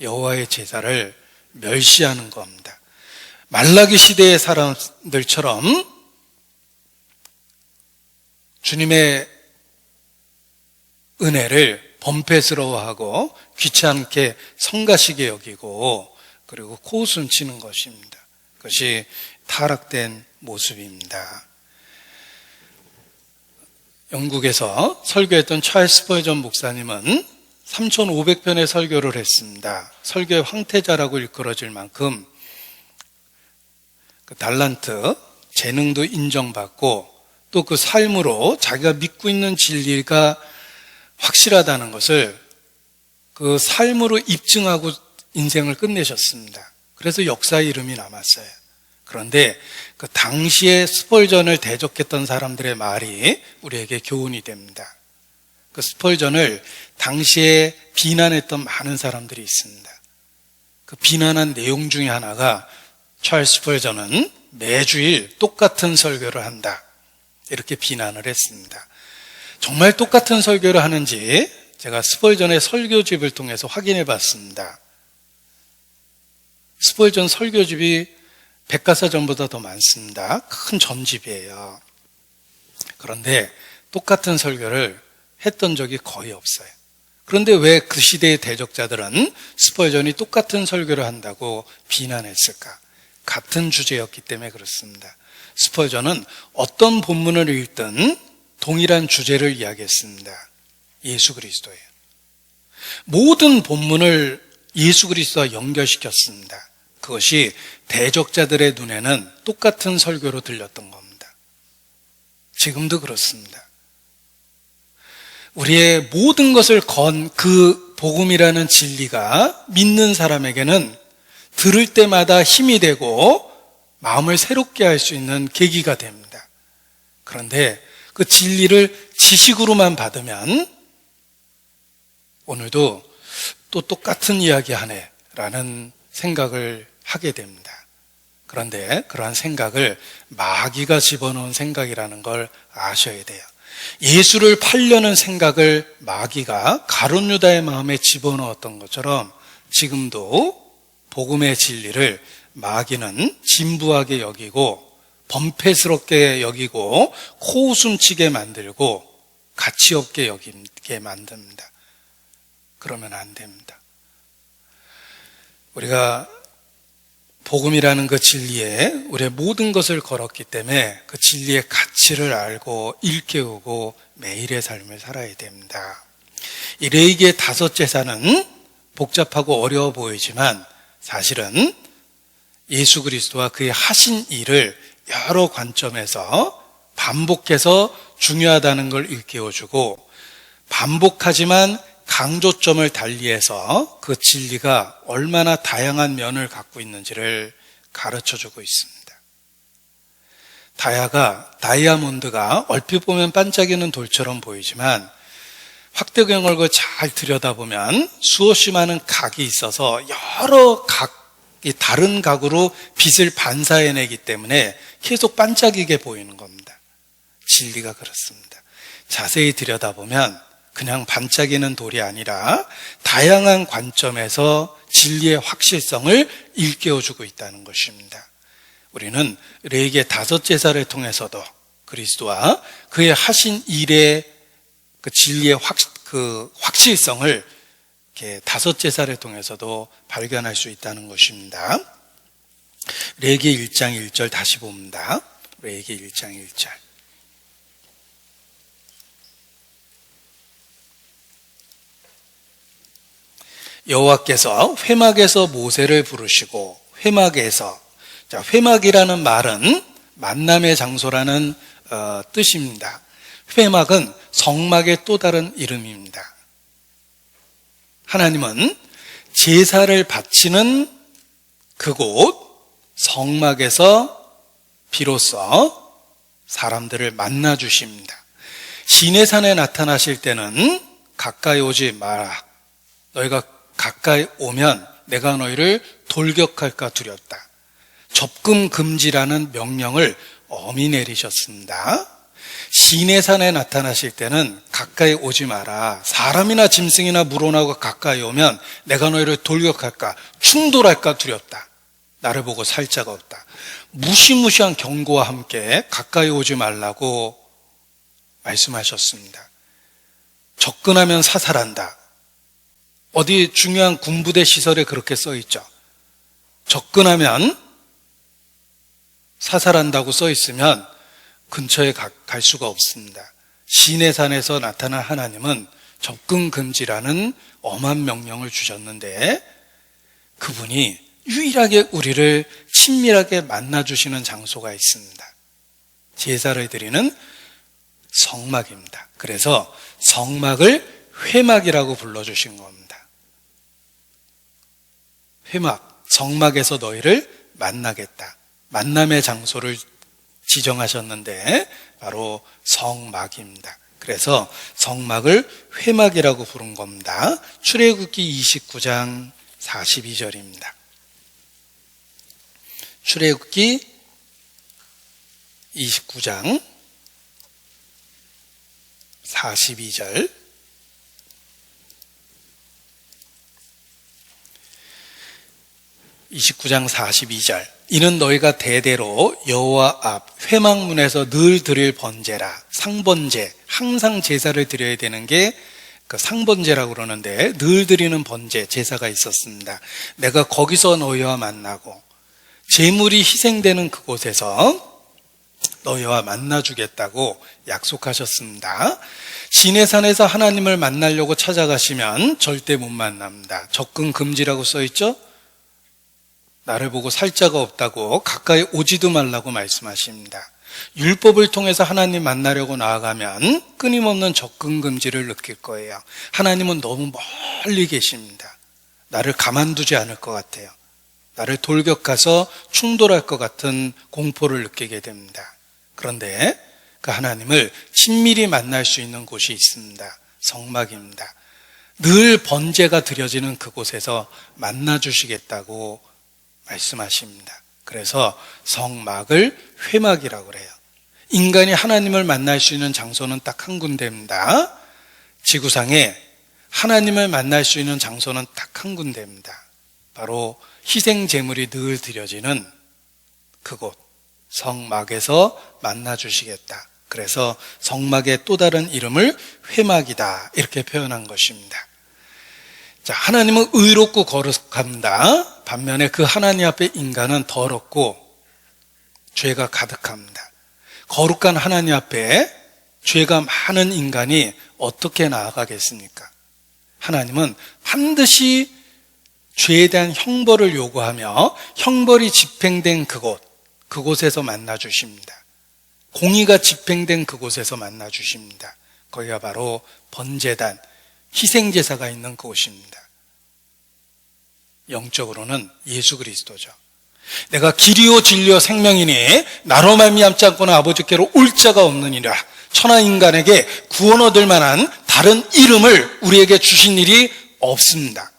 여호와의 제사를 멸시하는 겁니다. 말라기 시대의 사람들처럼 주님의 은혜를 범패스러워하고 귀찮게 성가시게 여기고 그리고 코웃음치는 것입니다. 그것이 타락된 모습입니다. 영국에서 설교했던 찰스 스퍼전 목사님은 3,500편의 설교를 했습니다. 설교의 황태자라고 일컬어질 만큼 그 달란트, 재능도 인정받고 또 그 삶으로 자기가 믿고 있는 진리가 확실하다는 것을 그 삶으로 입증하고 인생을 끝내셨습니다. 그래서 역사의 이름이 남았어요. 그런데 그 당시에 스펄전을 대적했던 사람들의 말이 우리에게 교훈이 됩니다. 그 스펄전을 당시에 비난했던 많은 사람들이 있습니다. 그 비난한 내용 중에 하나가 찰스 스펄전은 매주일 똑같은 설교를 한다. 이렇게 비난을 했습니다. 정말 똑같은 설교를 하는지 제가 스펄전의 설교집을 통해서 확인해 봤습니다. 스펄전 설교집이 백과사전보다 더 많습니다. 큰 전집이에요. 그런데 똑같은 설교를 했던 적이 거의 없어요. 그런데 왜 그 시대의 대적자들은 스펄전이 똑같은 설교를 한다고 비난했을까? 같은 주제였기 때문에 그렇습니다. 스펄전은 어떤 본문을 읽든 동일한 주제를 이야기했습니다. 예수 그리스도예요. 모든 본문을 예수 그리스도와 연결시켰습니다. 그것이 대적자들의 눈에는 똑같은 설교로 들렸던 겁니다. 지금도 그렇습니다. 우리의 모든 것을 건 그 복음이라는 진리가 믿는 사람에게는 들을 때마다 힘이 되고 마음을 새롭게 할 수 있는 계기가 됩니다. 그런데 그 진리를 지식으로만 받으면 오늘도 또 똑같은 이야기 하네 라는 생각을 하게 됩니다. 그런데 그러한 생각을 마귀가 집어넣은 생각이라는 걸 아셔야 돼요. 예수를 팔려는 생각을 마귀가 가룟 유다의 마음에 집어넣었던 것처럼 지금도 복음의 진리를 마귀는 진부하게 여기고 범패스럽게 여기고 코웃음치게 만들고 가치 없게 여기게 만듭니다. 그러면 안 됩니다. 우리가 복음이라는 그 진리에 우리의 모든 것을 걸었기 때문에 그 진리의 가치를 알고 일깨우고 매일의 삶을 살아야 됩니다. 이 레위기의 5제사는 복잡하고 어려워 보이지만 사실은 예수 그리스도와 그의 하신 일을 여러 관점에서 반복해서 중요하다는 걸 일깨워주고, 반복하지만 강조점을 달리해서 그 진리가 얼마나 다양한 면을 갖고 있는지를 가르쳐주고 있습니다. 다이아몬드가 얼핏 보면 반짝이는 돌처럼 보이지만 확대경을 잘 들여다보면 수없이 많은 각이 있어서 여러 다른 각으로 빛을 반사해내기 때문에 계속 반짝이게 보이는 겁니다. 진리가 그렇습니다. 자세히 들여다보면 그냥 반짝이는 돌이 아니라 다양한 관점에서 진리의 확실성을 일깨워주고 있다는 것입니다. 우리는 레위기의 5제사를 통해서도 그리스도와 그의 하신 일의 그 진리의 확실성을 이렇게 5제사를 통해서도 발견할 수 있다는 것입니다. 레위기 1장 1절 다시 봅니다. 레위기 1장 1절. 여호와께서 회막에서 모세를 부르시고, 회막이라는 말은 만남의 장소라는 뜻입니다. 회막은 성막의 또 다른 이름입니다. 하나님은 제사를 바치는 그곳 성막에서 비로소 사람들을 만나 주십니다. 시내산에 나타나실 때는 가까이 오지 마라. 너희가 가까이 오면 내가 너희를 돌격할까 두렵다. 접근 금지라는 명령을 엄히 내리셨습니다. 시내산에 나타나실 때는 가까이 오지 마라. 사람이나 짐승이나 물어나고 가까이 오면 내가 너희를 돌격할까, 충돌할까 두렵다. 나를 보고 살 자가 없다. 무시무시한 경고와 함께 가까이 오지 말라고 말씀하셨습니다. 접근하면 사살한다. 어디 중요한 군부대 시설에 그렇게 써 있죠. 접근하면 사살한다고 써 있으면 근처에 갈 수가 없습니다. 시내산에서 나타난 하나님은 접근 금지라는 엄한 명령을 주셨는데, 그분이 유일하게 우리를 친밀하게 만나주시는 장소가 있습니다. 제사를 드리는 성막입니다. 그래서 성막을 회막이라고 불러주신 겁니다. 회막, 성막에서 너희를 만나겠다. 만남의 장소를 지정하셨는데 바로 성막입니다. 그래서 성막을 회막이라고 부른 겁니다. 출애굽기 29장 42절입니다. 출애굽기 29장 42절. 이는 너희가 대대로 여호와 앞 회막문에서 늘 드릴 번제라. 상번제, 항상 제사를 드려야 되는 게 그 상번제라고 그러는데, 늘 드리는 번제, 제사가 있었습니다. 내가 거기서 너희와 만나고 제물이 희생되는 그곳에서 너희와 만나주겠다고 약속하셨습니다. 시내산에서 하나님을 만나려고 찾아가시면 절대 못 만납니다. 접근 금지라고 써있죠? 나를 보고 살 자가 없다고 가까이 오지도 말라고 말씀하십니다. 율법을 통해서 하나님 만나려고 나아가면 끊임없는 접근 금지를 느낄 거예요. 하나님은 너무 멀리 계십니다. 나를 가만두지 않을 것 같아요. 나를 돌격해서 충돌할 것 같은 공포를 느끼게 됩니다. 그런데 그 하나님을 친밀히 만날 수 있는 곳이 있습니다. 성막입니다. 늘 번제가 드려지는 그곳에서 만나주시겠다고 말씀하십니다. 그래서 성막을 회막이라고 그래요. 인간이 하나님을 만날 수 있는 장소는 딱 한 군데입니다. 지구상에 하나님을 만날 수 있는 장소는 딱 한 군데입니다. 바로 희생 제물이 늘 드려지는 그곳, 성막에서 만나주시겠다. 그래서 성막의 또 다른 이름을 회막이다, 이렇게 표현한 것입니다. 자, 하나님은 의롭고 거룩합니다. 반면에 그 하나님 앞에 인간은 더럽고 죄가 가득합니다. 거룩한 하나님 앞에 죄가 많은 인간이 어떻게 나아가겠습니까? 하나님은 반드시 죄에 대한 형벌을 요구하며 형벌이 집행된 그곳에서 만나 주십니다. 공의가 집행된 그곳에서 만나 주십니다. 거기가 바로 번제단, 희생제사가 있는 그곳입니다. 영적으로는 예수 그리스도죠. 내가 길이요 진리요 생명이니 나로 말미암지 않고는 아버지께로 올 자가 없느니라. 천하 인간에게 구원 얻을 만한 다른 이름을 우리에게 주신 일이 없습니다.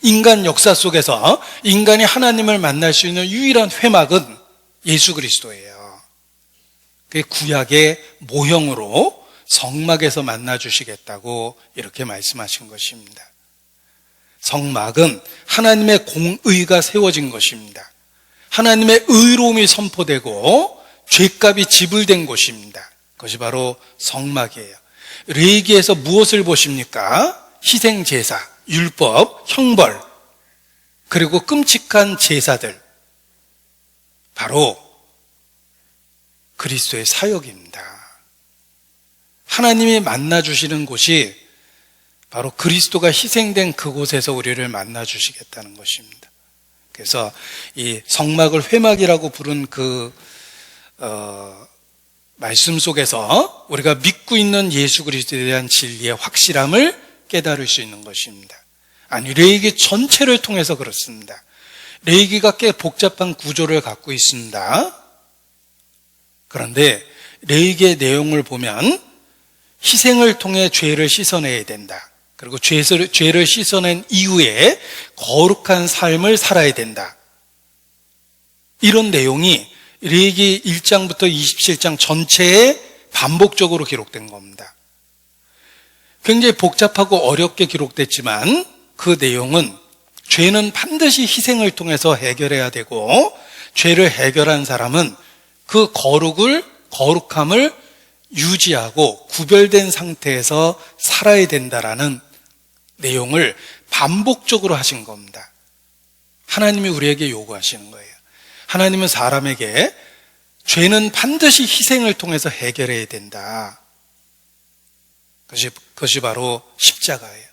인간 역사 속에서 인간이 하나님을 만날 수 있는 유일한 회막은 예수 그리스도예요. 그게 구약의 모형으로 성막에서 만나 주시겠다고 이렇게 말씀하신 것입니다. 성막은 하나님의 공의가 세워진 것입니다. 하나님의 의로움이 선포되고 죄값이 지불된 곳입니다. 그것이 바로 성막이에요. 레위기에서 무엇을 보십니까? 희생제사, 율법, 형벌, 그리고 끔찍한 제사들, 바로 그리스도의 사역입니다. 하나님이 만나주시는 곳이 바로 그리스도가 희생된 그곳에서 우리를 만나주시겠다는 것입니다. 그래서 이 성막을 회막이라고 부른 말씀 속에서 우리가 믿고 있는 예수 그리스도에 대한 진리의 확실함을 깨달을 수 있는 것입니다. 아니, 레위기 전체를 통해서 그렇습니다. 레위기가 꽤 복잡한 구조를 갖고 있습니다. 그런데 레위기의 내용을 보면 희생을 통해 죄를 씻어내야 된다. 그리고 죄를 씻어낸 이후에 거룩한 삶을 살아야 된다. 이런 내용이 레위기 1장부터 27장 전체에 반복적으로 기록된 겁니다. 굉장히 복잡하고 어렵게 기록됐지만 그 내용은 죄는 반드시 희생을 통해서 해결해야 되고, 죄를 해결한 사람은 그 거룩함을 유지하고 구별된 상태에서 살아야 된다라는 내용을 반복적으로 하신 겁니다. 하나님이 우리에게 요구하시는 거예요. 하나님은 사람에게 죄는 반드시 희생을 통해서 해결해야 된다. 그것이 바로 십자가예요.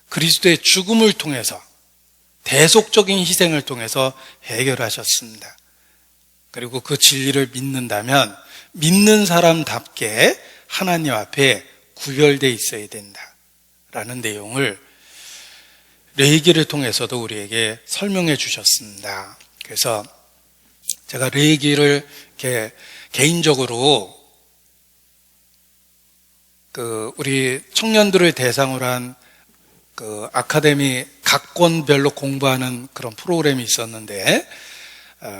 그리스도의 죽음을 통해서, 대속적인 희생을 통해서 해결하셨습니다. 그리고 그 진리를 믿는다면 믿는 사람답게 하나님 앞에 구별되어 있어야 된다라는 내용을 레위기를 통해서도 우리에게 설명해 주셨습니다. 그래서 제가 레위기를 이렇게 개인적으로 우리 청년들을 대상으로 한 아카데미 각권별로 공부하는 그런 프로그램이 있었는데,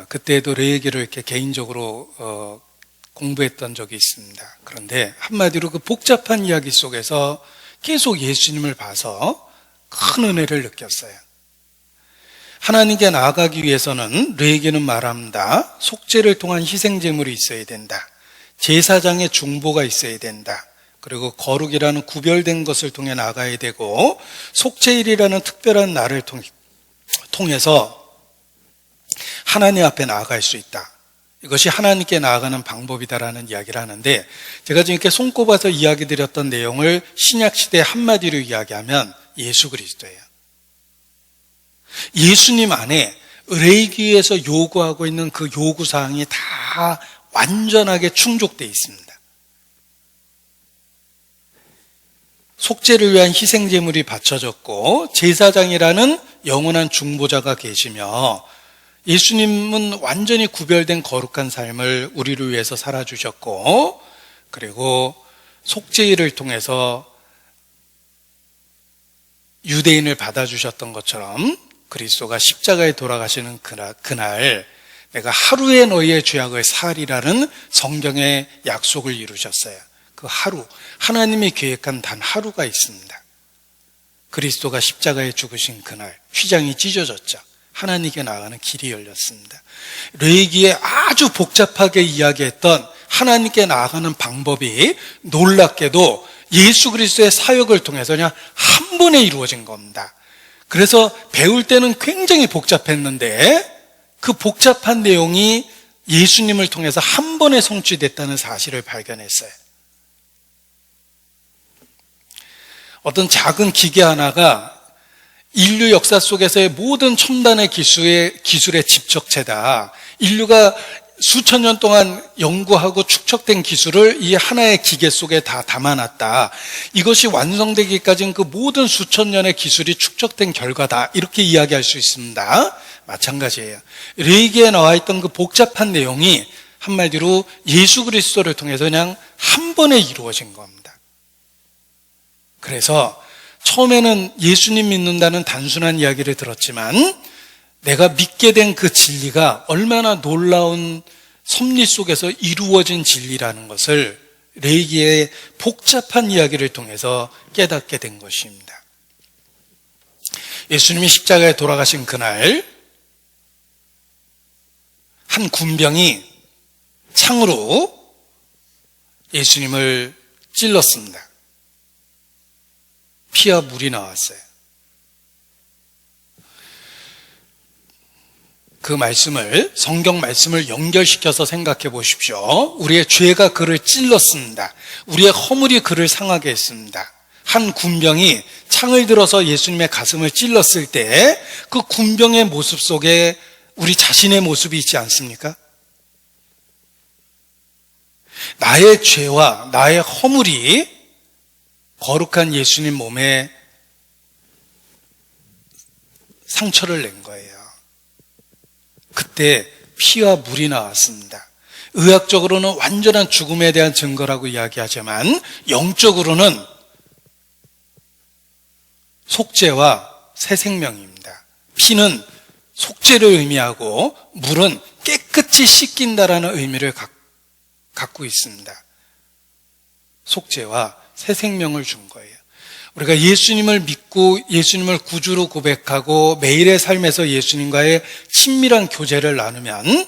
그때도 레위기를 이렇게 개인적으로 공부했던 적이 있습니다. 그런데 한마디로 그 복잡한 이야기 속에서 계속 예수님을 봐서 큰 은혜를 느꼈어요. 하나님께 나아가기 위해서는 레위기는 말합니다. 속죄를 통한 희생제물이 있어야 된다. 제사장의 중보가 있어야 된다. 그리고 거룩이라는 구별된 것을 통해 나가야 되고, 속죄일이라는 특별한 날을 통해서 하나님 앞에 나아갈 수 있다. 이것이 하나님께 나아가는 방법이다라는 이야기를 하는데, 제가 지금 이렇게 손꼽아서 이야기 드렸던 내용을 신약시대 한마디로 이야기하면 예수 그리스도예요. 예수님 안에 레위기에서 요구하고 있는 그 요구사항이 다 완전하게 충족되어 있습니다. 속죄를 위한 희생제물이 바쳐졌고, 제사장이라는 영원한 중보자가 계시며, 예수님은 완전히 구별된 거룩한 삶을 우리를 위해서 살아주셨고, 그리고 속죄일을 통해서 유대인을 받아주셨던 것처럼 그리스도가 십자가에 돌아가시는 그날 내가 하루에 너희의 죄악을 사하리라는 성경의 약속을 이루셨어요. 그 하루, 하나님이 계획한 단 하루가 있습니다. 그리스도가 십자가에 죽으신 그날 휘장이 찢어졌죠. 하나님께 나아가는 길이 열렸습니다. 레위기에 아주 복잡하게 이야기했던 하나님께 나아가는 방법이 놀랍게도 예수 그리스도의 사역을 통해서 그냥 한 번에 이루어진 겁니다. 그래서 배울 때는 굉장히 복잡했는데 그 복잡한 내용이 예수님을 통해서 한 번에 성취됐다는 사실을 발견했어요. 어떤 작은 기계 하나가 인류 역사 속에서의 모든 첨단의 기술의 집적체다. 인류가 수천 년 동안 연구하고 축적된 기술을 이 하나의 기계 속에 다 담아놨다. 이것이 완성되기까지는 그 모든 수천 년의 기술이 축적된 결과다. 이렇게 이야기할 수 있습니다. 마찬가지예요. 레위기에 나와 있던 그 복잡한 내용이 한마디로 예수 그리스도를 통해서 그냥 한 번에 이루어진 겁니다. 그래서 처음에는 예수님 믿는다는 단순한 이야기를 들었지만 내가 믿게 된 그 진리가 얼마나 놀라운 섭리 속에서 이루어진 진리라는 것을 레위기의 복잡한 이야기를 통해서 깨닫게 된 것입니다. 예수님이 십자가에 돌아가신 그날 한 군병이 창으로 예수님을 찔렀습니다. 피와 물이 나왔어요. 그 말씀을, 성경 말씀을 연결시켜서 생각해 보십시오. 우리의 죄가 그를 찔렀습니다. 우리의 허물이 그를 상하게 했습니다. 한 군병이 창을 들어서 예수님의 가슴을 찔렀을 때 그 군병의 모습 속에 우리 자신의 모습이 있지 않습니까? 나의 죄와 나의 허물이 거룩한 예수님 몸에 상처를 낸 거예요. 그때 피와 물이 나왔습니다. 의학적으로는 완전한 죽음에 대한 증거라고 이야기하지만 영적으로는 속죄와 새 생명입니다. 피는 속죄를 의미하고 물은 깨끗이 씻긴다라는 의미를 갖고 있습니다. 속죄와 새 생명을 준 거예요. 우리가 예수님을 믿고 예수님을 구주로 고백하고 매일의 삶에서 예수님과의 친밀한 교제를 나누면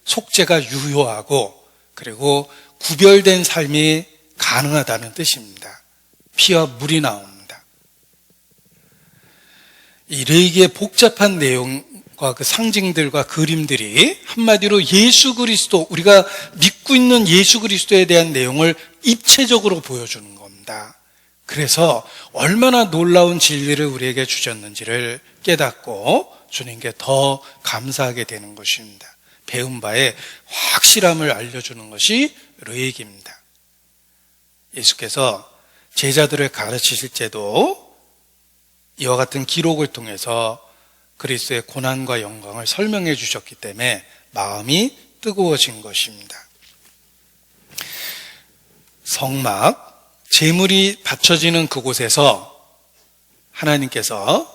속죄가 유효하고 그리고 구별된 삶이 가능하다는 뜻입니다. 피와 물이 나옵니다. 이 레위기의 복잡한 내용과 그 상징들과 그림들이 한마디로 예수 그리스도, 우리가 믿고 있는 예수 그리스도에 대한 내용을 입체적으로 보여주는 겁니다. 그래서 얼마나 놀라운 진리를 우리에게 주셨는지를 깨닫고 주님께 더 감사하게 되는 것입니다. 배운 바에 확실함을 알려주는 것이 레위기입니다. 예수께서 제자들을 가르치실 때도 이와 같은 기록을 통해서 그리스도의 고난과 영광을 설명해 주셨기 때문에 마음이 뜨거워진 것입니다. 성막, 제물이 바쳐지는 그곳에서 하나님께서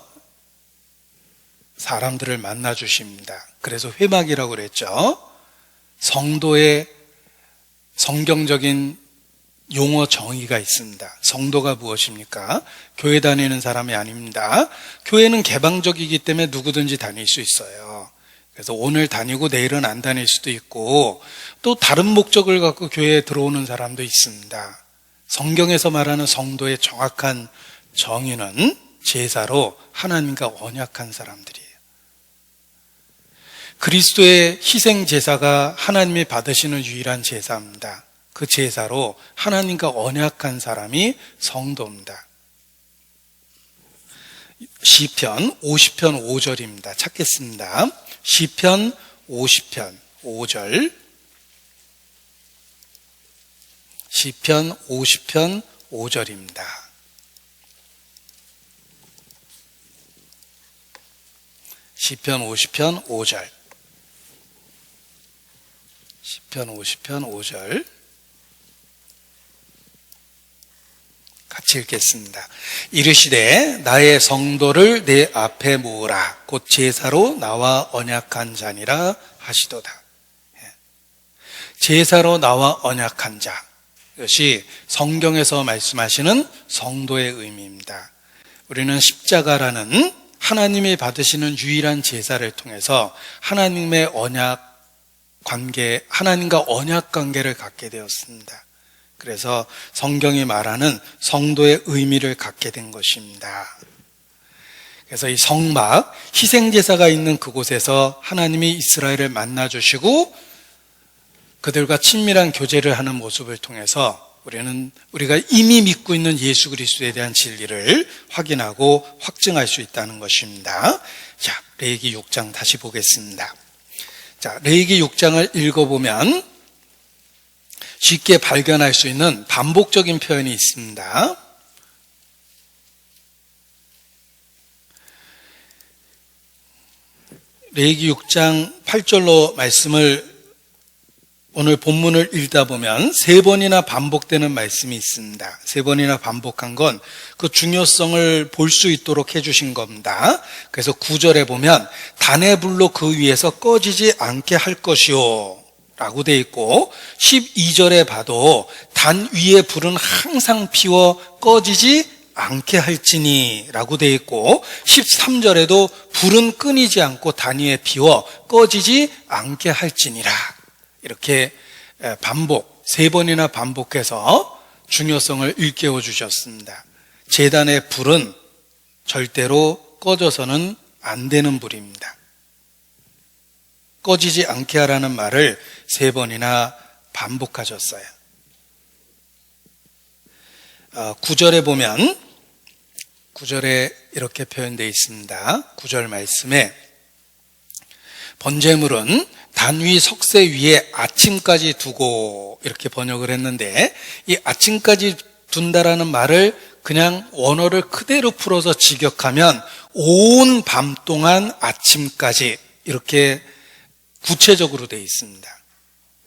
사람들을 만나 주십니다. 그래서 회막이라고 그랬죠. 성도의 성경적인 용어 정의가 있습니다. 성도가 무엇입니까? 교회 다니는 사람이 아닙니다. 교회는 개방적이기 때문에 누구든지 다닐 수 있어요. 그래서 오늘 다니고 내일은 안 다닐 수도 있고 또 다른 목적을 갖고 교회에 들어오는 사람도 있습니다. 성경에서 말하는 성도의 정확한 정의는 제사로 하나님과 언약한 사람들이에요. 그리스도의 희생 제사가 하나님이 받으시는 유일한 제사입니다. 그 제사로 하나님과 언약한 사람이 성도입니다. 시편 50편 5절입니다. 찾겠습니다. 시편 50편 5절. 시편 50편 5절입니다. 시편 50편 5절. 시편 50편 5절. 같이 읽겠습니다. 이르시되 나의 성도를 내 앞에 모으라. 곧 제사로 나와 언약한 자니라 하시도다. 제사로 나와 언약한 자. 이것이 성경에서 말씀하시는 성도의 의미입니다. 우리는 십자가라는 하나님이 받으시는 유일한 제사를 통해서 하나님의 언약 관계, 하나님과 언약 관계를 갖게 되었습니다. 그래서 성경이 말하는 성도의 의미를 갖게 된 것입니다. 그래서 이 성막, 희생제사가 있는 그곳에서 하나님이 이스라엘을 만나주시고 그들과 친밀한 교제를 하는 모습을 통해서 우리가 이미 믿고 있는 예수 그리스도에 대한 진리를 확인하고 확증할 수 있다는 것입니다. 자, 레위기 6장 다시 보겠습니다. 자, 레위기 6장을 읽어보면 쉽게 발견할 수 있는 반복적인 표현이 있습니다. 레위기 6장 8절로 말씀을 오늘 본문을 읽다 보면 3번이나 반복되는 말씀이 있습니다. 3번이나 반복한 건 그 중요성을 볼 수 있도록 해주신 겁니다. 그래서 9절에 보면 단의 불로 그 위에서 꺼지지 않게 할 것이요 라고 되어 있고, 12절에 봐도 단 위에 불은 항상 피워 꺼지지 않게 할지니 라고 되어 있고, 13절에도 불은 끊이지 않고 단 위에 피워 꺼지지 않게 할지니라. 이렇게 3번이나 반복해서 중요성을 일깨워 주셨습니다. 제단의 불은 절대로 꺼져서는 안 되는 불입니다. 꺼지지 않게 하라는 말을 3번이나 반복하셨어요. 9절에 보면 9절에 이렇게 표현되어 있습니다. 9절 말씀에 번제물은 단위 석쇠 위에 아침까지 두고 이렇게 번역을 했는데, 이 아침까지 둔다라는 말을 그냥 원어를 그대로 풀어서 직역하면 온 밤 동안 아침까지 이렇게 구체적으로 되어 있습니다.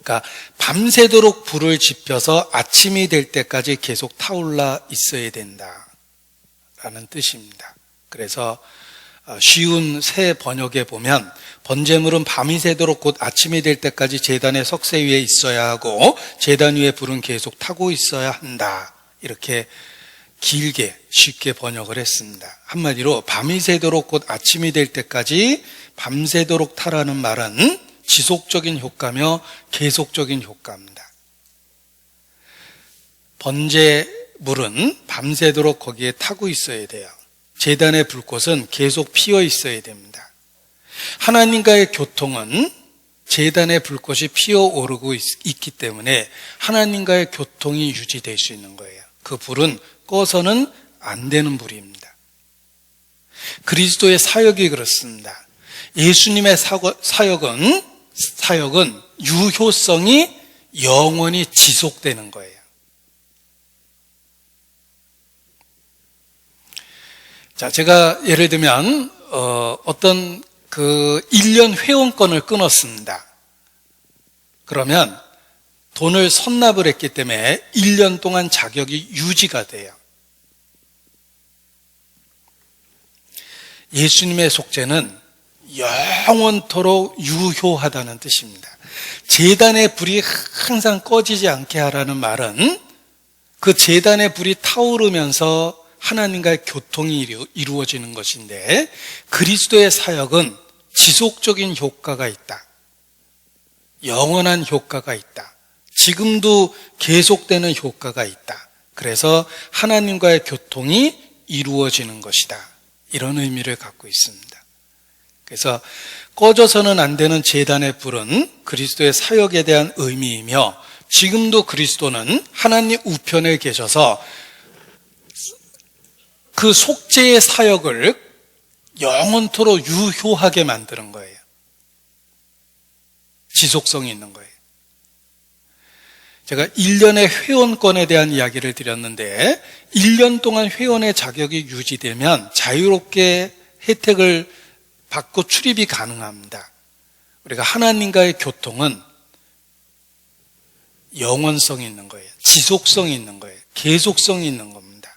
그러니까 밤새도록 불을 지펴서 아침이 될 때까지 계속 타올라 있어야 된다라는 뜻입니다. 그래서 쉬운 새 번역에 보면 번제물은 밤이 새도록 곧 아침이 될 때까지 제단의 석쇠 위에 있어야 하고 제단 위에 불은 계속 타고 있어야 한다. 이렇게 길게 쉽게 번역을 했습니다. 한마디로 밤이 새도록 곧 아침이 될 때까지 밤새도록 타라는 말은 지속적인 효과며 계속적인 효과입니다. 번제물은 밤새도록 거기에 타고 있어야 돼요. 제단의 불꽃은 계속 피어 있어야 됩니다. 하나님과의 교통은 제단의 불꽃이 피어오르고 있기 때문에 하나님과의 교통이 유지될 수 있는 거예요. 그 불은 꺼서는 안 되는 불입니다. 그리스도의 사역이 그렇습니다. 예수님의 사역은 유효성이 영원히 지속되는 거예요. 자, 제가 예를 들면 어떤 1년 회원권을 끊었습니다. 그러면 돈을 선납을 했기 때문에 1년 동안 자격이 유지가 돼요. 예수님의 속죄는 영원토록 유효하다는 뜻입니다. 제단의 불이 항상 꺼지지 않게 하라는 말은 그 제단의 불이 타오르면서 하나님과의 교통이 이루어지는 것인데, 그리스도의 사역은 지속적인 효과가 있다. 영원한 효과가 있다. 지금도 계속되는 효과가 있다. 그래서 하나님과의 교통이 이루어지는 것이다. 이런 의미를 갖고 있습니다. 그래서 꺼져서는 안 되는 제단의 불은 그리스도의 사역에 대한 의미이며, 지금도 그리스도는 하나님 우편에 계셔서 그 속죄의 사역을 영원토록 유효하게 만드는 거예요. 지속성이 있는 거예요. 제가 1년의 회원권에 대한 이야기를 드렸는데, 1년 동안 회원의 자격이 유지되면 자유롭게 혜택을 받고 출입이 가능합니다. 우리가 하나님과의 교통은 영원성이 있는 거예요. 지속성이 있는 거예요. 계속성이 있는 겁니다.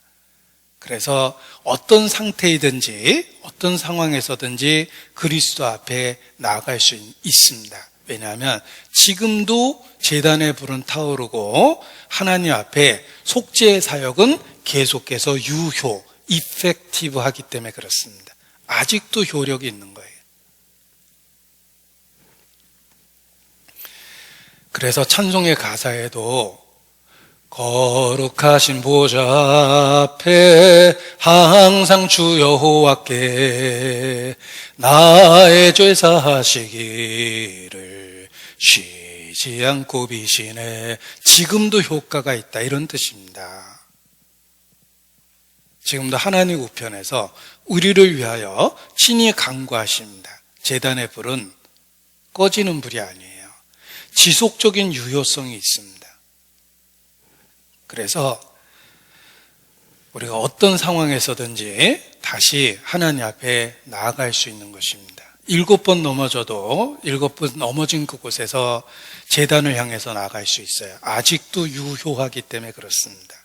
그래서 어떤 상태이든지 어떤 상황에서든지 그리스도 앞에 나아갈 수 있습니다. 왜냐하면 지금도 제단의 불은 타오르고 하나님 앞에 속죄의 사역은 계속해서 유효, 이펙티브하기 때문에 그렇습니다. 아직도 효력이 있는 거예요. 그래서 찬송의 가사에도 거룩하신 보좌 앞에 항상 주 여호와께 나의 죄 사하시기를 쉬지 않고 비시네. 지금도 효과가 있다, 이런 뜻입니다. 지금도 하나님 우편에서 우리를 위하여 친히 간구하십니다. 제단의 불은 꺼지는 불이 아니에요. 지속적인 유효성이 있습니다. 그래서 우리가 어떤 상황에서든지 다시 하나님 앞에 나아갈 수 있는 것입니다. 7번 넘어져도 7번 넘어진 그곳에서 제단을 향해서 나아갈 수 있어요. 아직도 유효하기 때문에 그렇습니다.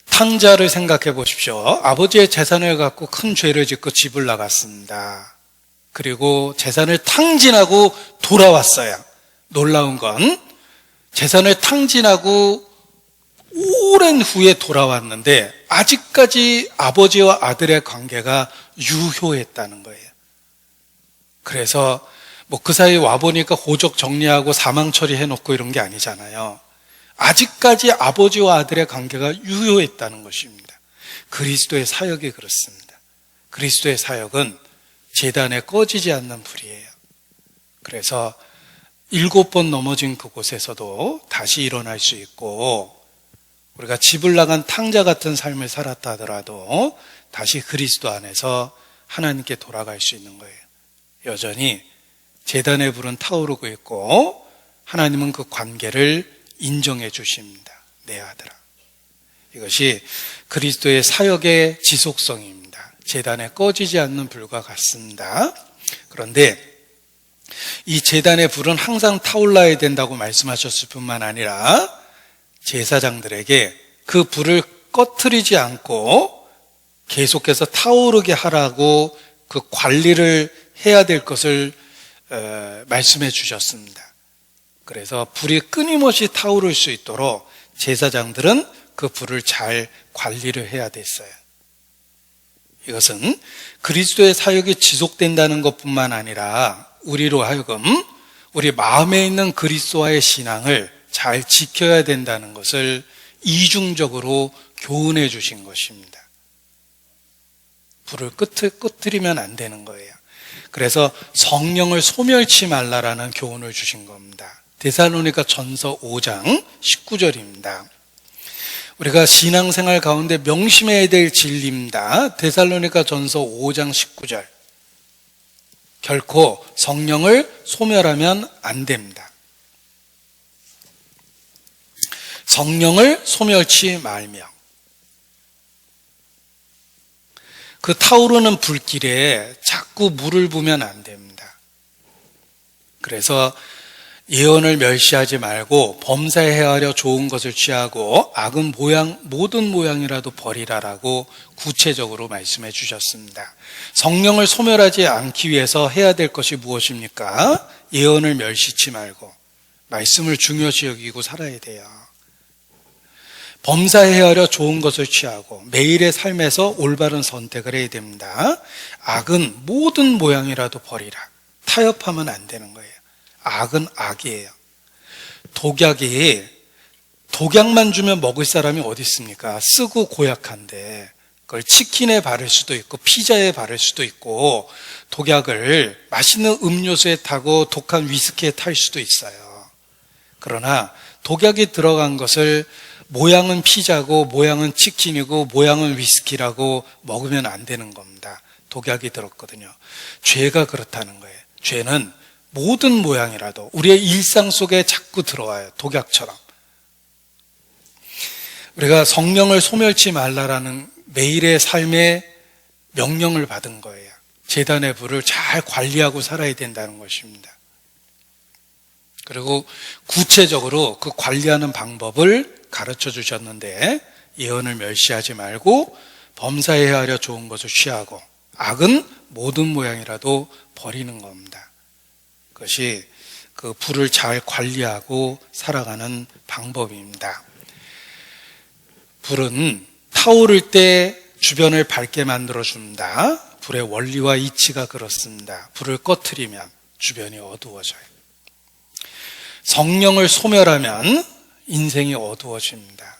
탕자를 생각해 보십시오. 아버지의 재산을 갖고 큰 죄를 짓고 집을 나갔습니다. 그리고 재산을 탕진하고 돌아왔어요. 놀라운 건 재산을 탕진하고 오랜 후에 돌아왔는데 아직까지 아버지와 아들의 관계가 유효했다는 거예요. 그래서 그 사이에 와보니까 호적 정리하고 사망 처리해놓고 이런 게 아니잖아요. 아직까지 아버지와 아들의 관계가 유효했다는 것입니다. 그리스도의 사역이 그렇습니다. 그리스도의 사역은 제단에 꺼지지 않는 불이에요. 그래서 7번 넘어진 그곳에서도 다시 일어날 수 있고, 우리가 집을 나간 탕자 같은 삶을 살았다 하더라도 다시 그리스도 안에서 하나님께 돌아갈 수 있는 거예요. 여전히 제단의 불은 타오르고 있고 하나님은 그 관계를 인정해 주십니다. 내 아들아. 이것이 그리스도의 사역의 지속성입니다. 제단에 꺼지지 않는 불과 같습니다. 그런데 이 제단의 불은 항상 타올라야 된다고 말씀하셨을 뿐만 아니라 제사장들에게 그 불을 꺼트리지 않고 계속해서 타오르게 하라고 그 관리를 해야 될 것을 말씀해 주셨습니다. 그래서 불이 끊임없이 타오를 수 있도록 제사장들은 그 불을 잘 관리를 해야 됐어요. 이것은 그리스도의 사역이 지속된다는 것뿐만 아니라 우리로 하여금 우리 마음에 있는 그리스도와의 신앙을 잘 지켜야 된다는 것을 이중적으로 교훈해 주신 것입니다. 불을 끄트리면 안 되는 거예요. 그래서 성령을 소멸치 말라라는 교훈을 주신 겁니다. 데살로니가 전서 5장 19절입니다. 우리가 신앙생활 가운데 명심해야 될 진리입니다. 데살로니가 전서 5장 19절. 결코 성령을 소멸하면 안 됩니다. 성령을 소멸치 말며. 그 타오르는 불길에 자꾸 물을 부으면 안 됩니다. 그래서 예언을 멸시하지 말고 범사에 헤아려 좋은 것을 취하고 악은 모든 모양이라도 버리라라고 구체적으로 말씀해 주셨습니다. 성령을 소멸하지 않기 위해서 해야 될 것이 무엇입니까? 예언을 멸시치 말고 말씀을 중요시 여기고 살아야 돼요. 범사에 헤아려 좋은 것을 취하고 매일의 삶에서 올바른 선택을 해야 됩니다. 악은 모든 모양이라도 버리라. 타협하면 안 되는 거예요. 악은 악이에요. 독약만 주면 먹을 사람이 어디 있습니까? 쓰고 고약한데 그걸 치킨에 바를 수도 있고 피자에 바를 수도 있고 독약을 맛있는 음료수에 타고 독한 위스키에 탈 수도 있어요. 그러나 독약이 들어간 것을 모양은 피자고 모양은 치킨이고 모양은 위스키라고 먹으면 안 되는 겁니다. 독약이 들었거든요. 죄가 그렇다는 거예요. 죄는 모든 모양이라도 우리의 일상 속에 자꾸 들어와요. 독약처럼. 우리가 성령을 소멸치 말라라는 매일의 삶의 명령을 받은 거예요. 제단의 불을 잘 관리하고 살아야 된다는 것입니다. 그리고 구체적으로 그 관리하는 방법을 가르쳐 주셨는데 예언을 멸시하지 말고 범사에 헤아려 좋은 것을 취하고 악은 모든 모양이라도 버리는 겁니다. 그것이 그 불을 잘 관리하고 살아가는 방법입니다. 불은 타오를 때 주변을 밝게 만들어줍니다. 불의 원리와 이치가 그렇습니다. 불을 꺼트리면 주변이 어두워져요. 성령을 소멸하면 인생이 어두워집니다.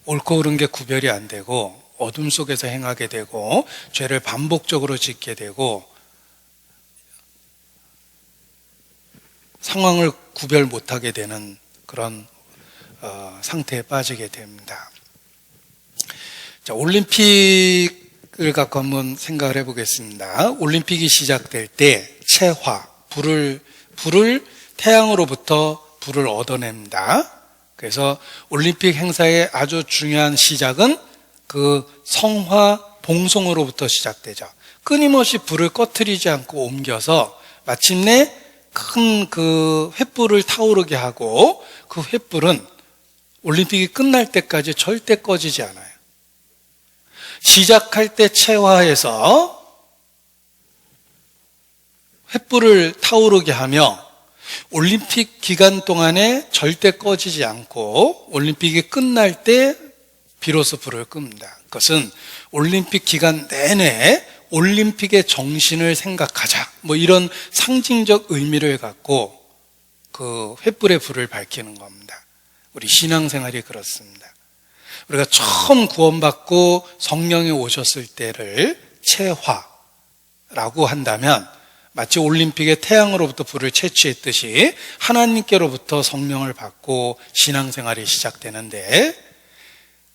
옳고 그른 게 구별이 안 되고 어둠 속에서 행하게 되고 죄를 반복적으로 짓게 되고 상황을 구별 못하게 되는 그런 상태에 빠지게 됩니다. 자, 올림픽을 갖고 한번 생각을 해보겠습니다. 올림픽이 시작될 때 채화, 불을 태양으로부터 불을 얻어냅니다. 그래서 올림픽 행사의 아주 중요한 시작은 그 성화 봉송으로부터 시작되죠. 끊임없이 불을 꺼트리지 않고 옮겨서 마침내 큰 그 횃불을 타오르게 하고 그 횃불은 올림픽이 끝날 때까지 절대 꺼지지 않아요. 시작할 때 채화해서 횃불을 타오르게 하며 올림픽 기간 동안에 절대 꺼지지 않고 올림픽이 끝날 때 비로소 불을 끕니다. 그것은 올림픽 기간 내내 올림픽의 정신을 생각하자, 이런 상징적 의미를 갖고 그 횃불의 불을 밝히는 겁니다. 우리 신앙생활이 그렇습니다. 우리가 처음 구원받고 성령이 오셨을 때를 채화라고 한다면 마치 올림픽의 태양으로부터 불을 채취했듯이 하나님께로부터 성령을 받고 신앙생활이 시작되는데,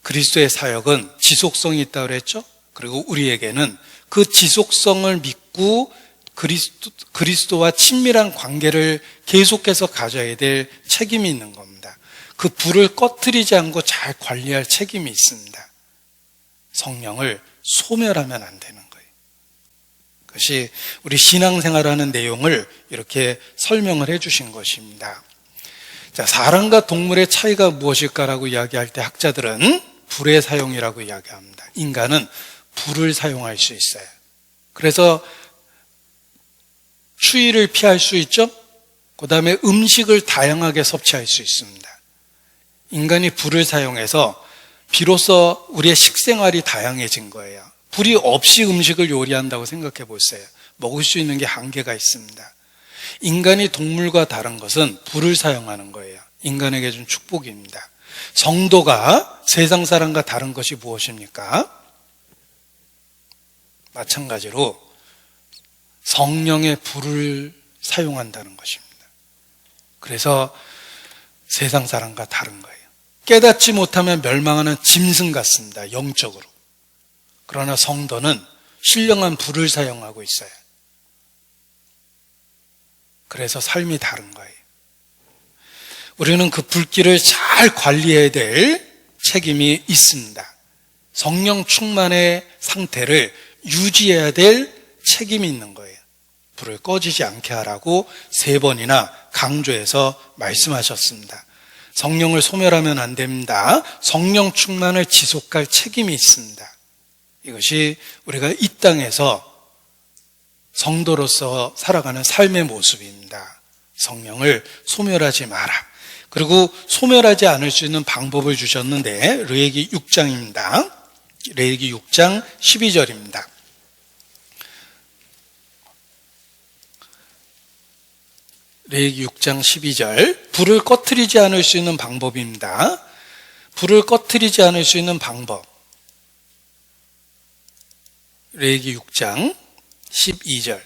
그리스도의 사역은 지속성이 있다고 그랬죠? 그리고 우리에게는 그 지속성을 믿고 그리스도와 친밀한 관계를 계속해서 가져야 될 책임이 있는 겁니다. 그 불을 꺼트리지 않고 잘 관리할 책임이 있습니다. 성령을 소멸하면 안 되는 거예요. 그것이 우리 신앙생활하는 내용을 이렇게 설명을 해 주신 것입니다. 자, 사람과 동물의 차이가 무엇일까라고 이야기할 때 학자들은 불의 사용이라고 이야기합니다. 인간은 불을 사용할 수 있어요. 그래서 추위를 피할 수 있죠? 그 다음에 음식을 다양하게 섭취할 수 있습니다. 인간이 불을 사용해서 비로소 우리의 식생활이 다양해진 거예요. 불이 없이 음식을 요리한다고 생각해 보세요. 먹을 수 있는 게 한계가 있습니다. 인간이 동물과 다른 것은 불을 사용하는 거예요. 인간에게 준 축복입니다. 성도가 세상 사람과 다른 것이 무엇입니까? 마찬가지로 성령의 불을 사용한다는 것입니다. 그래서 세상 사람과 다른 거예요. 깨닫지 못하면 멸망하는 짐승 같습니다. 영적으로. 그러나 성도는 신령한 불을 사용하고 있어요. 그래서 삶이 다른 거예요. 우리는 그 불길을 잘 관리해야 될 책임이 있습니다. 성령 충만의 상태를 유지해야 될 책임이 있는 거예요. 불을 꺼지지 않게 하라고 3번이나 강조해서 말씀하셨습니다. 성령을 소멸하면 안 됩니다. 성령 충만을 지속할 책임이 있습니다. 이것이 우리가 이 땅에서 성도로서 살아가는 삶의 모습입니다. 성령을 소멸하지 마라. 그리고 소멸하지 않을 수 있는 방법을 주셨는데 레위기 6장입니다. 레위기 6장 12절입니다. 레위기 6장 12절, 불을 꺼트리지 않을 수 있는 방법입니다. 불을 꺼트리지 않을 수 있는 방법. 레위기 6장 12절.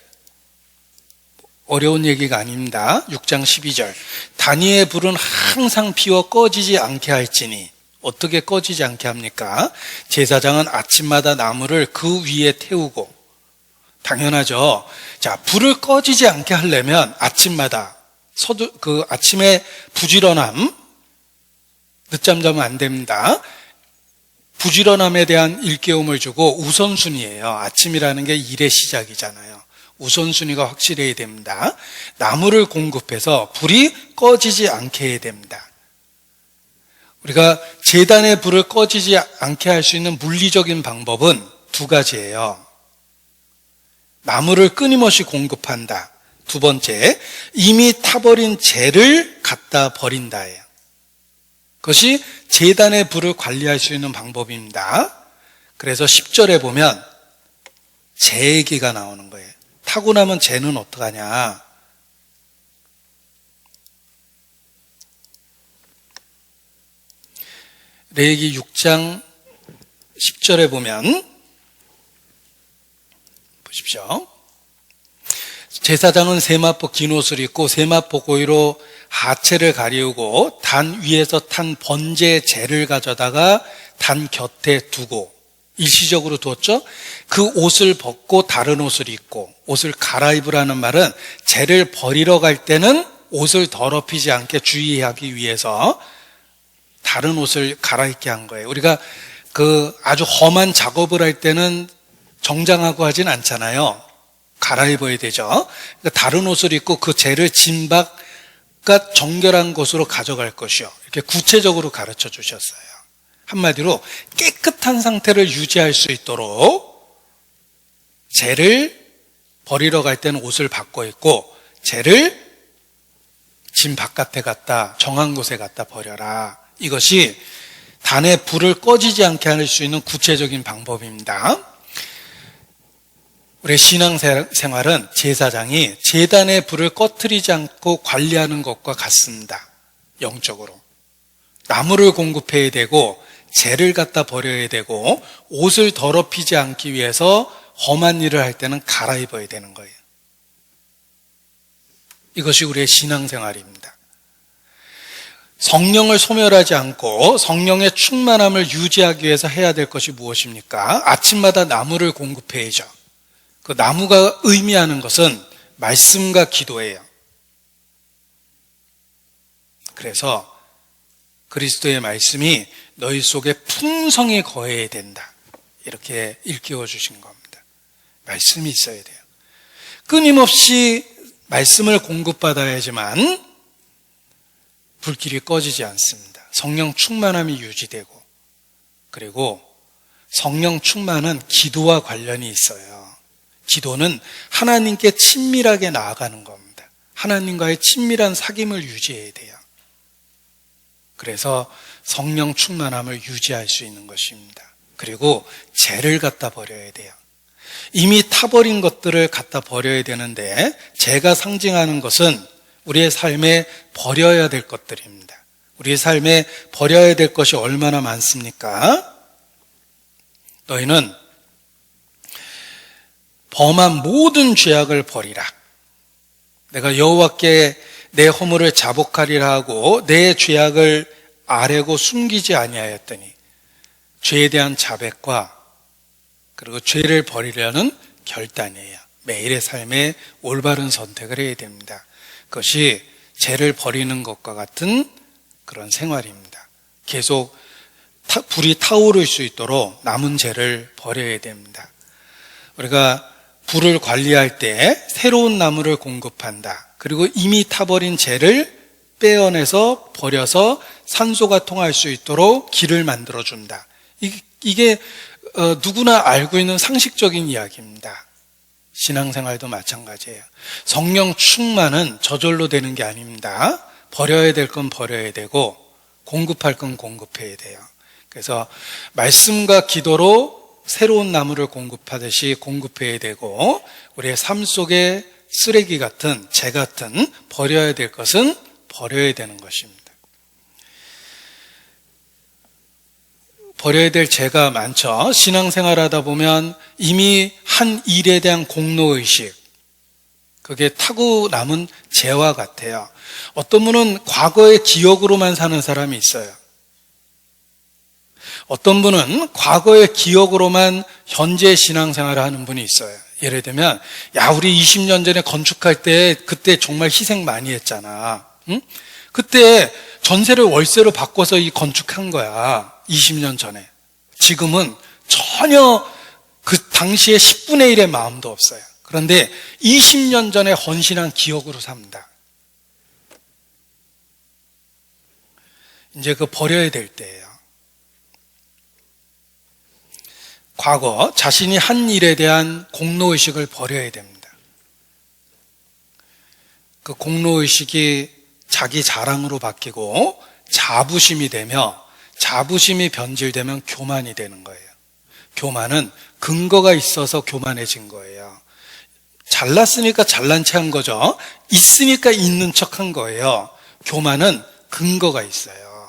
어려운 얘기가 아닙니다. 6장 12절. 단위의 불은 항상 피워 꺼지지 않게 할지니. 어떻게 꺼지지 않게 합니까? 제사장은 아침마다 나무를 그 위에 태우고. 당연하죠. 자, 불을 꺼지지 않게 하려면 아침마다 그 아침에 부지런함, 늦잠 자면 안 됩니다. 부지런함에 대한 일깨움을 주고 우선순위예요. 아침이라는 게 일의 시작이잖아요. 우선순위가 확실해야 됩니다. 나무를 공급해서 불이 꺼지지 않게 해야 됩니다. 우리가 제단의 불을 꺼지지 않게 할 수 있는 물리적인 방법은 2가지예요. 나무를 끊임없이 공급한다. 2번째, 이미 타버린 재를 갖다 버린다예요. 그것이 제단의 불을 관리할 수 있는 방법입니다. 그래서 10절에 보면 재 얘기가 나오는 거예요. 타고 나면 재는 어떡하냐? 레위기 6장 10절에 보면 보십시오. 제사장은 세마포 긴 옷을 입고 세마포 고위로 하체를 가리우고 단 위에서 탄 번제 재를 가져다가 단 곁에 두고, 일시적으로 두었죠. 그 옷을 벗고 다른 옷을 입고, 옷을 갈아입으라는 말은 재를 버리러 갈 때는 옷을 더럽히지 않게 주의하기 위해서 다른 옷을 갈아입게 한 거예요. 우리가 아주 험한 작업을 할 때는 정장하고 하진 않잖아요. 갈아입어야 되죠. 그러니까 다른 옷을 입고 그 재를 짐 바깥 정결한 곳으로 가져갈 것이요. 이렇게 구체적으로 가르쳐 주셨어요. 한마디로 깨끗한 상태를 유지할 수 있도록 재를 버리러 갈 때는 옷을 바꿔 입고, 재를 짐 바깥에 갖다 정한 곳에 갖다 버려라. 이것이 단에 불을 꺼지지 않게 할 수 있는 구체적인 방법입니다. 우리 신앙생활은 제사장이 제단의 불을 꺼트리지 않고 관리하는 것과 같습니다. 영적으로 나무를 공급해야 되고 재를 갖다 버려야 되고 옷을 더럽히지 않기 위해서 험한 일을 할 때는 갈아입어야 되는 거예요. 이것이 우리의 신앙생활입니다. 성령을 소멸하지 않고 성령의 충만함을 유지하기 위해서 해야 될 것이 무엇입니까? 아침마다 나무를 공급해야죠. 그 나무가 의미하는 것은 말씀과 기도예요. 그래서 그리스도의 말씀이 너희 속에 풍성히 거해야 된다, 이렇게 일깨워 주신 겁니다. 말씀이 있어야 돼요. 끊임없이 말씀을 공급받아야지만 불길이 꺼지지 않습니다. 성령 충만함이 유지되고, 그리고 성령 충만은 기도와 관련이 있어요. 기도는 하나님께 친밀하게 나아가는 겁니다. 하나님과의 친밀한 사귐을 유지해야 돼요. 그래서 성령 충만함을 유지할 수 있는 것입니다. 그리고 재를 갖다 버려야 돼요. 이미 타버린 것들을 갖다 버려야 되는데, 재가 상징하는 것은 우리의 삶에 버려야 될 것들입니다. 우리의 삶에 버려야 될 것이 얼마나 많습니까? 너희는 범한 모든 죄악을 버리라. 내가 여호와께 내 허물을 자복하리라 하고 내 죄악을 아뢰고 숨기지 아니하였더니, 죄에 대한 자백과 그리고 죄를 버리려는 결단이에요. 매일의 삶에 올바른 선택을 해야 됩니다. 그것이 죄를 버리는 것과 같은 그런 생활입니다. 계속 불이 타오를 수 있도록 남은 죄를 버려야 됩니다. 우리가 불을 관리할 때 새로운 나무를 공급한다. 그리고 이미 타버린 재를 빼어내서 버려서 산소가 통할 수 있도록 길을 만들어준다. 이게 누구나 알고 있는 상식적인 이야기입니다. 신앙생활도 마찬가지예요. 성령 충만은 저절로 되는 게 아닙니다. 버려야 될 건 버려야 되고 공급할 건 공급해야 돼요. 그래서 말씀과 기도로 새로운 나무를 공급하듯이 공급해야 되고, 우리의 삶 속에 쓰레기 같은, 재 같은 버려야 될 것은 버려야 되는 것입니다. 버려야 될 죄가 많죠. 신앙생활하다 보면 이미 한 일에 대한 공로의식, 그게 타고 남은 죄와 같아요. 어떤 분은 과거의 기억으로만 사는 사람이 있어요. 어떤 분은 과거의 기억으로만 현재 신앙생활을 하는 분이 있어요. 예를 들면, 우리 20년 전에 건축할 때 그때 정말 희생 많이 했잖아. 응? 그때 전세를 월세로 바꿔서 이 건축한 거야. 20년 전에. 지금은 전혀 그 당시에 10분의 1의 마음도 없어요. 그런데 20년 전에 헌신한 기억으로 삽니다. 이제 버려야 될 때예요. 과거 자신이 한 일에 대한 공로의식을 버려야 됩니다. 그 공로의식이 자기 자랑으로 바뀌고 자부심이 되며, 자부심이 변질되면 교만이 되는 거예요. 교만은 근거가 있어서 교만해진 거예요. 잘났으니까 잘난 체 한 거죠. 있으니까 있는 척 한 거예요. 교만은 근거가 있어요.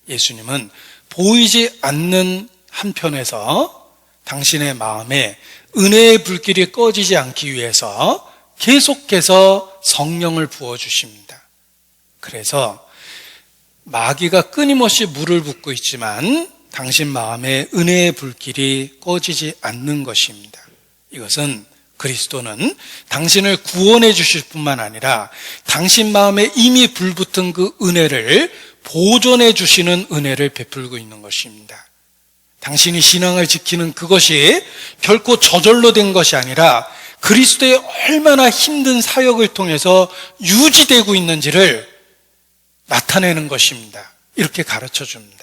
예수님은 보이지 않는 한편에서 당신의 마음에 은혜의 불길이 꺼지지 않기 위해서 계속해서 성령을 부어주십니다. 그래서 마귀가 끊임없이 물을 붓고 있지만 당신 마음에 은혜의 불길이 꺼지지 않는 것입니다. 이것은 그리스도는 당신을 구원해 주실 뿐만 아니라 당신 마음에 이미 불붙은 그 은혜를 보존해 주시는 은혜를 베풀고 있는 것입니다. 당신이 신앙을 지키는 그것이 결코 저절로 된 것이 아니라 그리스도의 얼마나 힘든 사역을 통해서 유지되고 있는지를 나타내는 것입니다. 이렇게 가르쳐 줍니다.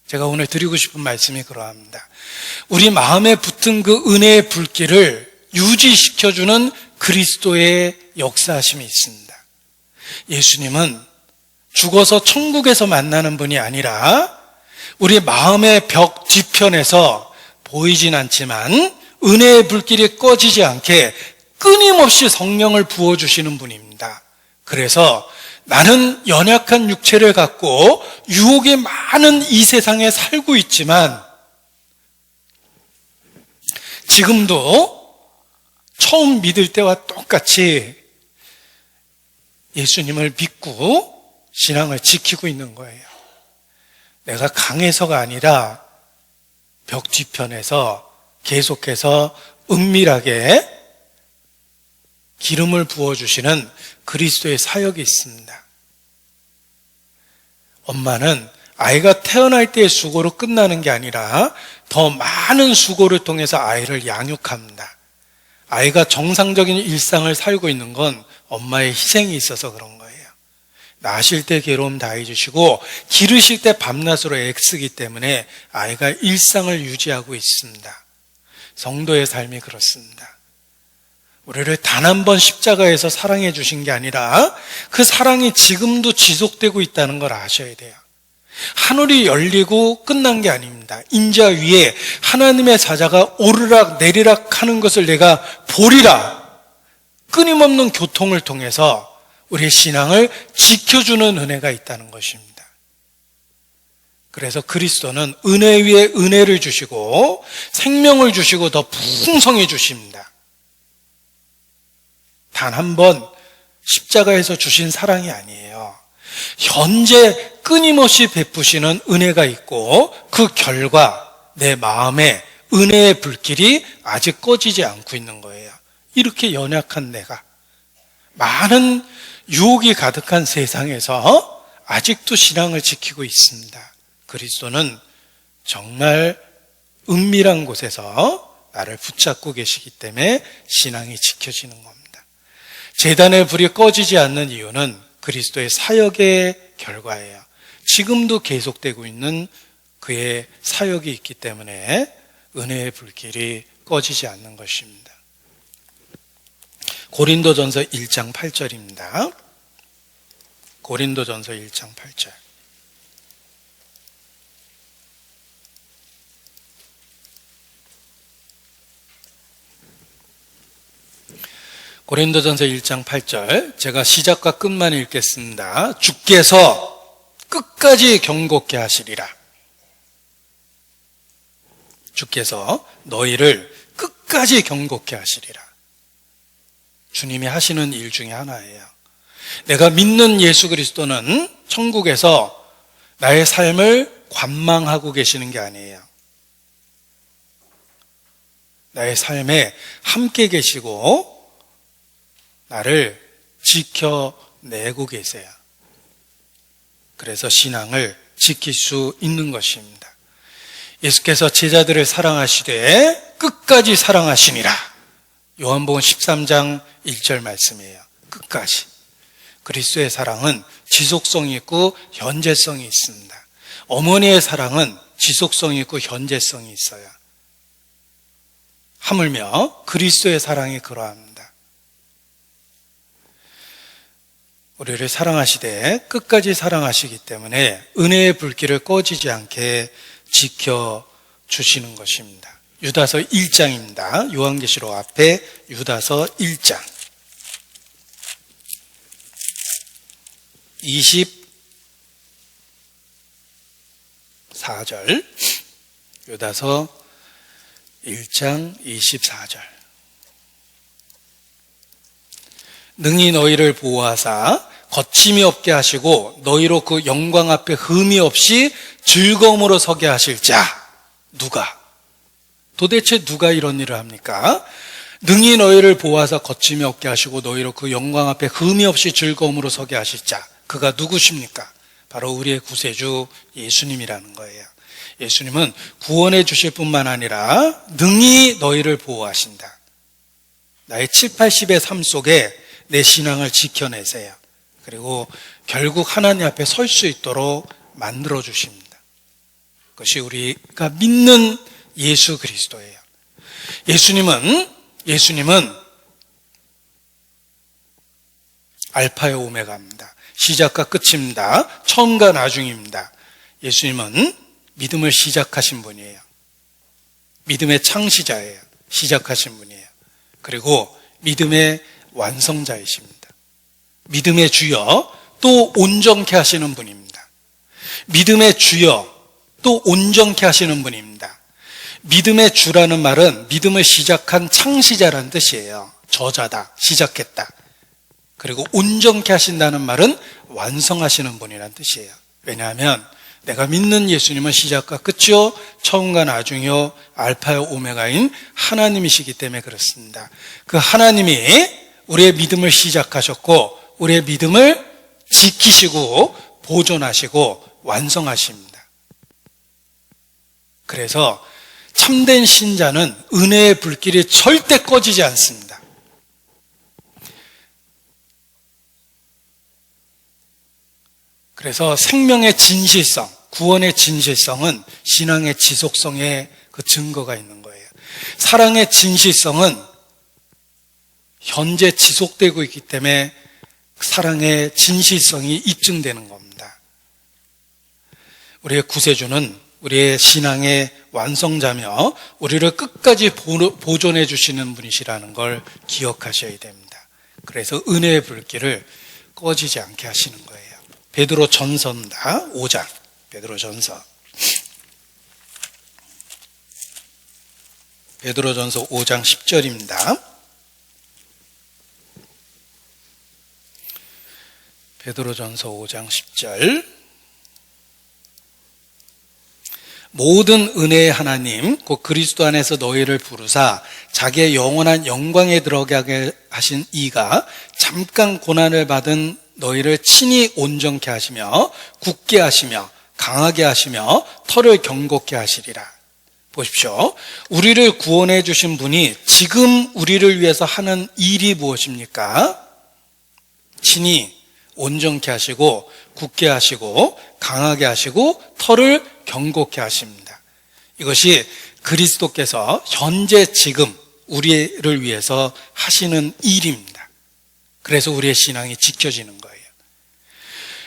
제가 오늘 드리고 싶은 말씀이 그러합니다. 우리 마음에 붙은 그 은혜의 불길을 유지시켜주는 그리스도의 역사하심이 있습니다. 예수님은 죽어서 천국에서 만나는 분이 아니라 우리 마음의 벽 뒤편에서 보이진 않지만 은혜의 불길이 꺼지지 않게 끊임없이 성령을 부어주시는 분입니다. 그래서 나는 연약한 육체를 갖고 유혹이 많은 이 세상에 살고 있지만 지금도 처음 믿을 때와 똑같이 예수님을 믿고 신앙을 지키고 있는 거예요. 내가 강해서가 아니라 벽 뒤편에서 계속해서 은밀하게 기름을 부어주시는 그리스도의 사역이 있습니다. 엄마는 아이가 태어날 때의 수고로 끝나는 게 아니라 더 많은 수고를 통해서 아이를 양육합니다. 아이가 정상적인 일상을 살고 있는 건 엄마의 희생이 있어서 그런 거예요. 낳으실 때 괴로움 다 해주시고 기르실 때 밤낮으로 애쓰기 때문에 아이가 일상을 유지하고 있습니다. 성도의 삶이 그렇습니다. 우리를 단 한 번 십자가에서 사랑해 주신 게 아니라 그 사랑이 지금도 지속되고 있다는 걸 아셔야 돼요. 하늘이 열리고 끝난 게 아닙니다. 인자 위에 하나님의 사자가 오르락 내리락 하는 것을 내가 보리라. 끊임없는 교통을 통해서 우리의 신앙을 지켜주는 은혜가 있다는 것입니다. 그래서 그리스도는 은혜 위에 은혜를 주시고 생명을 주시고 더 풍성히 주십니다. 단 한 번 십자가에서 주신 사랑이 아니에요. 현재 끊임없이 베푸시는 은혜가 있고 그 결과 내 마음에 은혜의 불길이 아직 꺼지지 않고 있는 거예요. 이렇게 연약한 내가 많은 유혹이 가득한 세상에서 아직도 신앙을 지키고 있습니다. 그리스도는 정말 은밀한 곳에서 나를 붙잡고 계시기 때문에 신앙이 지켜지는 겁니다. 제단의 불이 꺼지지 않는 이유는 그리스도의 사역의 결과예요. 지금도 계속되고 있는 그의 사역이 있기 때문에 은혜의 불길이 꺼지지 않는 것입니다. 고린도전서 1장 8절입니다. 고린도전서 1장 8절. 고린도전서 1장 8절, 제가 시작과 끝만 읽겠습니다. 주께서 끝까지 경고케 하시리라. 주께서 너희를 끝까지 경고케 하시리라. 주님이 하시는 일 중에 하나예요. 내가 믿는 예수 그리스도는 천국에서 나의 삶을 관망하고 계시는 게 아니에요. 나의 삶에 함께 계시고 나를 지켜내고 계세요. 그래서 신앙을 지킬 수 있는 것입니다. 예수께서 제자들을 사랑하시되 끝까지 사랑하시니라. 요한복음 13장 1절 말씀이에요. 끝까지. 그리스도의 사랑은 지속성이 있고 현재성이 있습니다. 어머니의 사랑은 지속성이 있고 현재성이 있어요. 하물며 그리스도의 사랑이 그러합니다. 우리를 사랑하시되 끝까지 사랑하시기 때문에 은혜의 불길을 꺼지지 않게 지켜주시는 것입니다. 유다서 1장입니다. 요한계시록 앞에 유다서 1장 22절 4절, 유다서 1장 24절. 능히 너희를 보호하사 거침이 없게 하시고 너희로 그 영광 앞에 흠이 없이 즐거움으로 서게 하실 자. 누가? 도대체 누가 이런 일을 합니까? 능히 너희를 보호하사 거침이 없게 하시고 너희로 그 영광 앞에 흠이 없이 즐거움으로 서게 하실 자. 그가 누구십니까? 바로 우리의 구세주 예수님이라는 거예요. 예수님은 구원해 주실 뿐만 아니라 능히 너희를 보호하신다. 나의 7, 80의 삶 속에 내 신앙을 지켜내세요. 그리고 결국 하나님 앞에 설 수 있도록 만들어 주십니다. 그것이 우리가 믿는 예수 그리스도예요. 예수님은 알파요 오메가입니다. 시작과 끝입니다. 처음과 나중입니다. 예수님은 믿음을 시작하신 분이에요. 믿음의 창시자예요. 시작하신 분이에요. 그리고 믿음의 완성자이십니다. 믿음의 주여 또 온전케 하시는 분입니다. 믿음의 주여 또 온전케 하시는 분입니다. 믿음의 주라는 말은 믿음을 시작한 창시자라는 뜻이에요. 저자다, 시작했다. 그리고 온전케 하신다는 말은 완성하시는 분이라는 뜻이에요. 왜냐하면 내가 믿는 예수님은 시작과 끝이요 처음과 나중이요 알파요 오메가인 하나님이시기 때문에 그렇습니다. 그 하나님이 우리의 믿음을 시작하셨고 우리의 믿음을 지키시고 보존하시고 완성하십니다. 그래서 참된 신자는 은혜의 불길이 절대 꺼지지 않습니다. 그래서 생명의 진실성, 구원의 진실성은 신앙의 지속성에 그 증거가 있는 거예요. 사랑의 진실성은 현재 지속되고 있기 때문에 사랑의 진실성이 입증되는 겁니다. 우리의 구세주는 우리의 신앙의 완성자며 우리를 끝까지 보존해 주시는 분이시라는 걸 기억하셔야 됩니다. 그래서 은혜의 불길을 꺼지지 않게 하시는 거예요. 베드로 전서입니다. 5장. 베드로 전서 5장 10절입니다. 베드로전서 5장 10절. 모든 은혜의 하나님 곧 그리스도 안에서 너희를 부르사 자기의 영원한 영광에 들어가게 하신 이가 잠깐 고난을 받은 너희를 친히 온전케 하시며 굳게 하시며 강하게 하시며 털을 경고케 하시리라. 보십시오. 우리를 구원해 주신 분이 지금 우리를 위해서 하는 일이 무엇입니까? 친히 온전케 하시고 굳게 하시고 강하게 하시고 털을 경고케 하십니다. 이것이 그리스도께서 현재 지금 우리를 위해서 하시는 일입니다. 그래서 우리의 신앙이 지켜지는 거예요.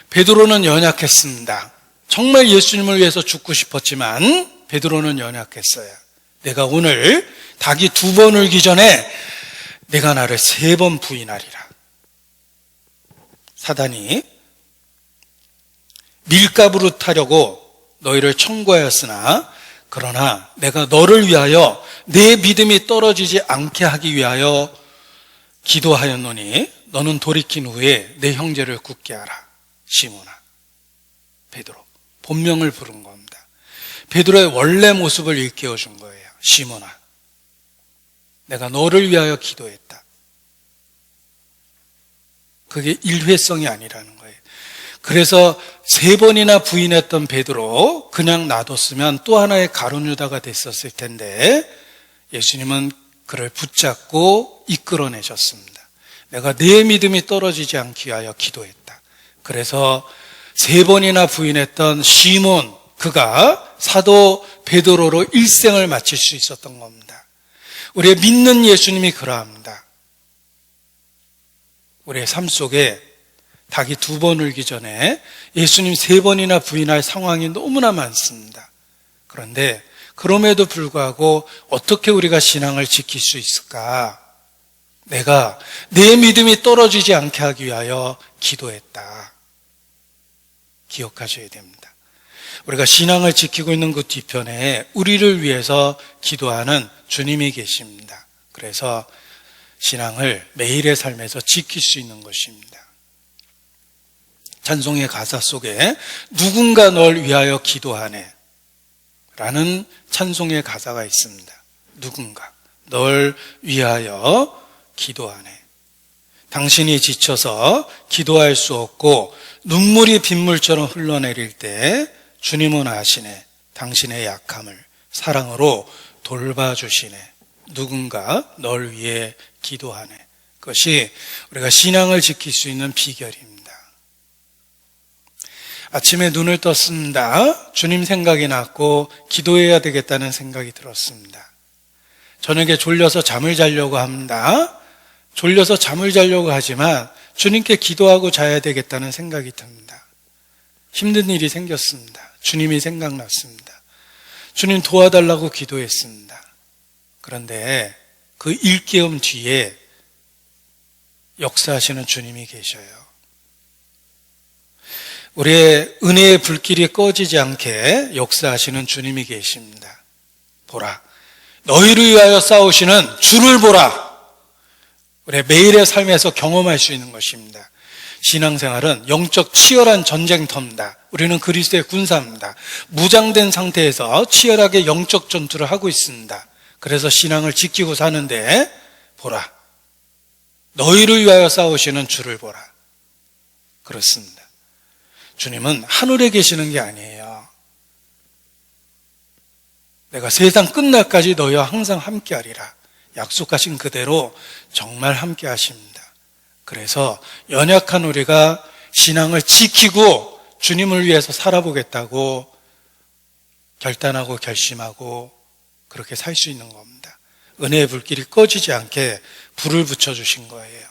베드로는 연약했습니다. 정말 예수님을 위해서 죽고 싶었지만 베드로는 연약했어요. 내가 오늘 닭이 2번 울기 전에 내가 나를 3번 부인하리라. 사단이 밀가부로 타려고 너희를 청구하였으나 그러나 내가 너를 위하여 내 믿음이 떨어지지 않게 하기 위하여 기도하였노니 너는 돌이킨 후에 내 형제를 굳게 하라. 시몬아. 베드로. 본명을 부른 겁니다. 베드로의 원래 모습을 일깨워 준 거예요. 시몬아. 내가 너를 위하여 기도했다. 그게 일회성이 아니라는 거예요. 그래서 3번이나 부인했던 베드로 그냥 놔뒀으면 또 하나의 가룟 유다가 됐었을 텐데 예수님은 그를 붙잡고 이끌어내셨습니다. 내가 내 믿음이 떨어지지 않기 위하여 기도했다. 그래서 3번이나 부인했던 시몬, 그가 사도 베드로로 일생을 마칠 수 있었던 겁니다. 우리의 믿는 예수님이 그러합니다. 우리의 삶 속에 닭이 2번 울기 전에 예수님 3번이나 부인할 상황이 너무나 많습니다. 그런데 그럼에도 불구하고 어떻게 우리가 신앙을 지킬 수 있을까? 내가 내 믿음이 떨어지지 않게 하기 위하여 기도했다. 기억하셔야 됩니다. 우리가 신앙을 지키고 있는 그 뒤편에 우리를 위해서 기도하는 주님이 계십니다. 그래서 신앙을 매일의 삶에서 지킬 수 있는 것입니다. 찬송의 가사 속에 누군가 널 위하여 기도하네 라는 찬송의 가사가 있습니다. 누군가 널 위하여 기도하네. 당신이 지쳐서 기도할 수 없고 눈물이 빗물처럼 흘러내릴 때 주님은 아시네. 당신의 약함을 사랑으로 돌봐주시네. 누군가 널 위해 기도하네. 그것이 우리가 신앙을 지킬 수 있는 비결입니다. 아침에 눈을 떴습니다. 주님 생각이 났고 기도해야 되겠다는 생각이 들었습니다. 저녁에 졸려서 잠을 자려고 합니다. 졸려서 잠을 자려고 하지만 주님께 기도하고 자야 되겠다는 생각이 듭니다. 힘든 일이 생겼습니다. 주님이 생각났습니다. 주님 도와달라고 기도했습니다. 그런데 그 일깨움 뒤에 역사하시는 주님이 계셔요. 우리의 은혜의 불길이 꺼지지 않게 역사하시는 주님이 계십니다. 보라, 너희를 위하여 싸우시는 주를 보라. 우리의 매일의 삶에서 경험할 수 있는 것입니다. 신앙생활은 영적 치열한 전쟁터입니다. 우리는 그리스도의 군사입니다. 무장된 상태에서 치열하게 영적 전투를 하고 있습니다. 그래서 신앙을 지키고 사는데 보라, 너희를 위하여 싸우시는 주를 보라. 그렇습니다. 주님은 하늘에 계시는 게 아니에요. 내가 세상 끝날까지 너희와 항상 함께하리라. 약속하신 그대로 정말 함께 하십니다. 그래서 연약한 우리가 신앙을 지키고 주님을 위해서 살아보겠다고 결단하고 결심하고 그렇게 살 수 있는 겁니다. 은혜의 불길이 꺼지지 않게 불을 붙여주신 거예요.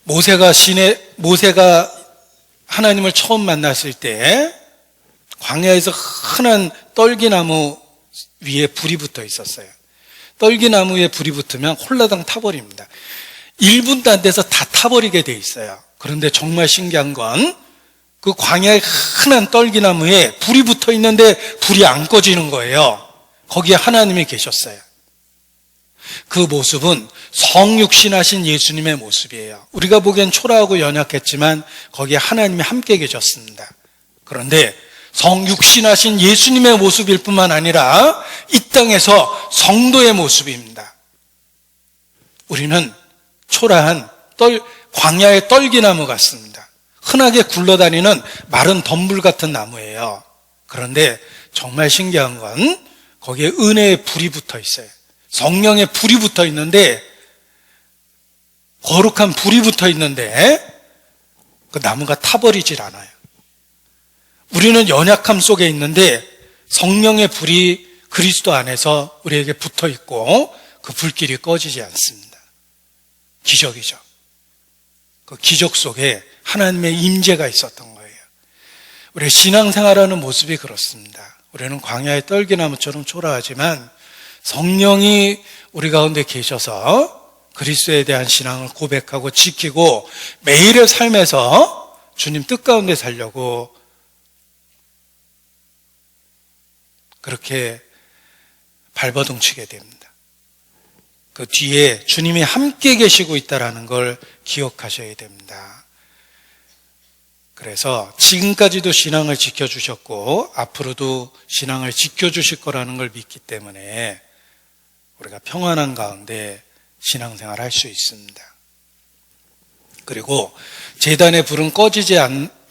모세가 하나님을 처음 만났을 때 광야에서 흔한 떨기나무 위에 불이 붙어 있었어요. 떨기나무에 불이 붙으면 홀라당 타버립니다. 1분도 안 돼서 다 타버리게 돼 있어요. 그런데 정말 신기한 건 그 광야의 흔한 떨기나무에 불이 붙어 있는데 불이 안 꺼지는 거예요. 거기에 하나님이 계셨어요. 그 모습은 성육신하신 예수님의 모습이에요. 우리가 보기엔 초라하고 연약했지만 거기에 하나님이 함께 계셨습니다. 그런데 성육신하신 예수님의 모습일 뿐만 아니라 이 땅에서 성도의 모습입니다. 우리는 초라한 광야의 떨기나무 같습니다. 흔하게 굴러다니는 마른 덤불 같은 나무예요. 그런데 정말 신기한 건 거기에 은혜의 불이 붙어 있어요. 성령의 불이 붙어 있는데, 거룩한 불이 붙어 있는데 그 나무가 타버리질 않아요. 우리는 연약함 속에 있는데 성령의 불이 그리스도 안에서 우리에게 붙어 있고 그 불길이 꺼지지 않습니다. 기적이죠. 그 기적 속에 하나님의 임재가 있었던 거예요. 우리의 신앙생활하는 모습이 그렇습니다. 우리는 광야의 떨기나무처럼 초라하지만 성령이 우리 가운데 계셔서 그리스도에 대한 신앙을 고백하고 지키고 매일의 삶에서 주님 뜻 가운데 살려고 그렇게 발버둥치게 됩니다. 그 뒤에 주님이 함께 계시고 있다는 걸 기억하셔야 됩니다. 그래서 지금까지도 신앙을 지켜주셨고 앞으로도 신앙을 지켜주실 거라는 걸 믿기 때문에 우리가 평안한 가운데 신앙생활을 할 수 있습니다. 그리고 제단의 불은 꺼지지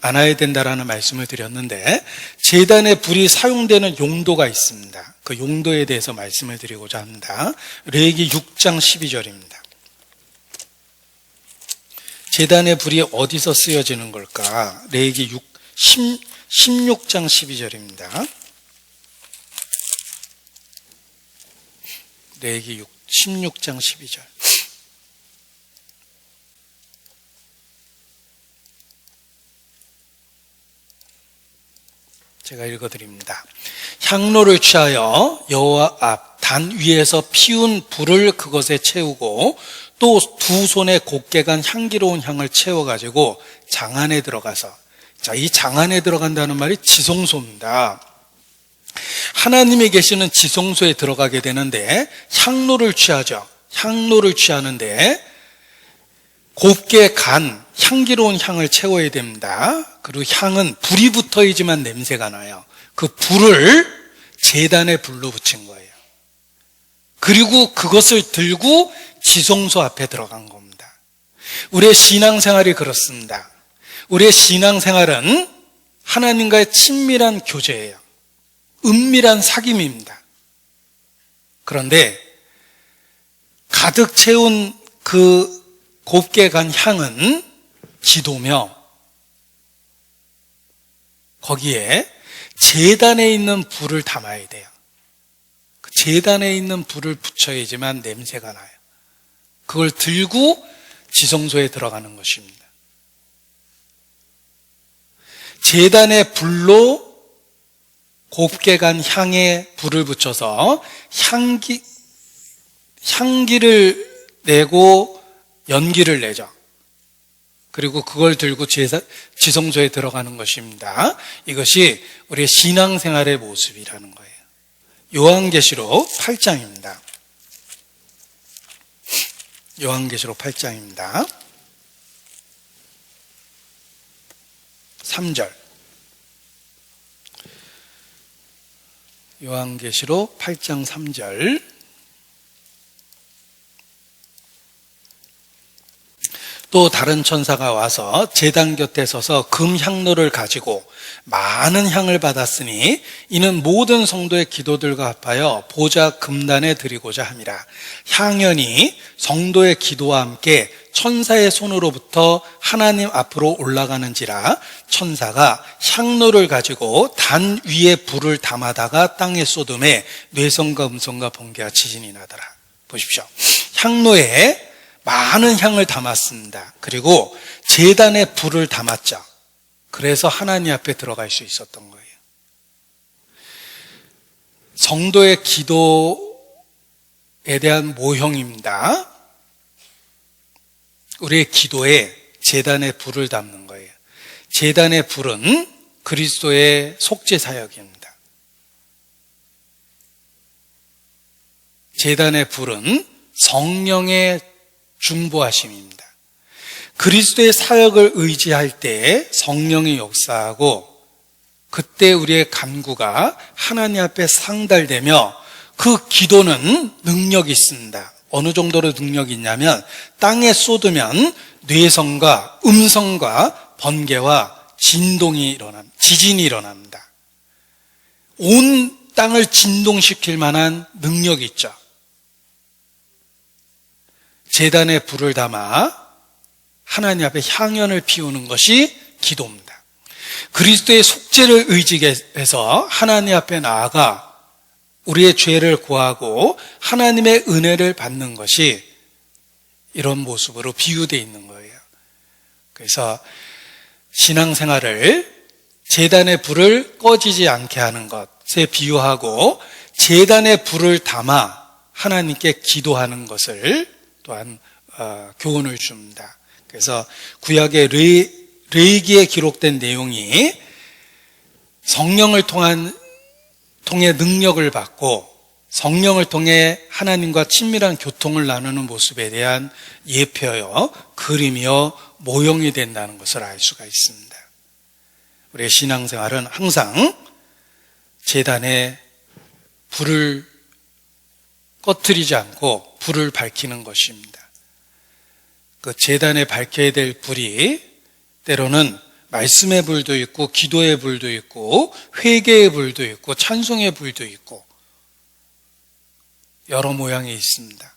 않아야 된다라는 말씀을 드렸는데 제단의 불이 사용되는 용도가 있습니다. 그 용도에 대해서 말씀을 드리고자 합니다. 레위기 6장 12절입니다. 제단의 불이 어디서 쓰여지는 걸까? 레위기 16장 12절입니다. 레위기 16장 12절. 제가 읽어드립니다. 향로를 취하여 여호와 앞 단 위에서 피운 불을 그것에 채우고 또 두 손에 곱게 간 향기로운 향을 채워가지고 장 안에 들어가서 자, 이 장 안에 들어간다는 말이 지성소입니다. 하나님이 계시는 지성소에 들어가게 되는데 향로를 취하죠. 향로를 취하는데 곱게 간 향기로운 향을 채워야 됩니다. 그리고 향은 불이 붙어야지만 냄새가 나요. 그 불을 제단에 불로 붙인 거예요. 그리고 그것을 들고 지성소 앞에 들어간 겁니다. 우리의 신앙생활이 그렇습니다. 우리의 신앙생활은 하나님과의 친밀한 교제예요. 은밀한 사귐입니다. 그런데 가득 채운 그 곱게 간 향은 기도며 거기에 제단에 있는 불을 담아야 돼요. 그 제단에 있는 불을 붙여야지만 냄새가 나요. 그걸 들고 지성소에 들어가는 것입니다. 제단의 불로 곱게 간 향에 불을 붙여서 향기를 내고 연기를 내죠. 그리고 그걸 들고 지성소에 들어가는 것입니다. 이것이 우리의 신앙생활의 모습이라는 거예요. 요한계시록 8장입니다. 요한계시록 8장입니다. 3절. 요한계시록 8장 3절. 또 다른 천사가 와서 제단 곁에 서서 금 향로를 가지고 많은 향을 받았으니 이는 모든 성도의 기도들과 합하여 보좌 금단에 드리고자 함이라. 향연이 성도의 기도와 함께 천사의 손으로부터 하나님 앞으로 올라가는지라. 천사가 향로를 가지고 단 위에 불을 담아다가 땅에 쏟음에 뇌성과 음성과 번개와 지진이 나더라. 보십시오. 향로에 많은 향을 담았습니다. 그리고 제단에 불을 담았죠. 그래서 하나님 앞에 들어갈 수 있었던 거예요. 성도의 기도에 대한 모형입니다. 우리의 기도에 제단에 불을 담는 거예요. 제단의 불은 그리스도의 속죄 사역입니다. 제단의 불은 성령의 중보하심입니다. 그리스도의 사역을 의지할 때 성령이 역사하고 그때 우리의 간구가 하나님 앞에 상달되며 그 기도는 능력이 있습니다. 어느 정도로 능력이 있냐면 땅에 쏟으면 뇌성과 음성과 번개와 지진이 일어납니다. 온 땅을 진동시킬 만한 능력이 있죠. 제단에 불을 담아 하나님 앞에 향연을 피우는 것이 기도입니다. 그리스도의 속죄를 의지해서 하나님 앞에 나아가 우리의 죄를 고하고 하나님의 은혜를 받는 것이 이런 모습으로 비유되어 있는 거예요. 그래서 신앙생활을 제단의 불을 꺼지지 않게 하는 것에 비유하고 제단의 불을 담아 하나님께 기도하는 것을 또한 교훈을 줍니다. 그래서 구약의 레위기에 기록된 내용이 성령을 통해 능력을 받고 성령을 통해 하나님과 친밀한 교통을 나누는 모습에 대한 예표여 그림이여 모형이 된다는 것을 알 수가 있습니다. 우리의 신앙생활은 항상 제단에 불을 꺼뜨리지 않고 불을 밝히는 것입니다. 그 제단에 밝혀야 될 불이 때로는 말씀의 불도 있고 기도의 불도 있고 회개의 불도 있고 찬송의 불도 있고 여러 모양이 있습니다.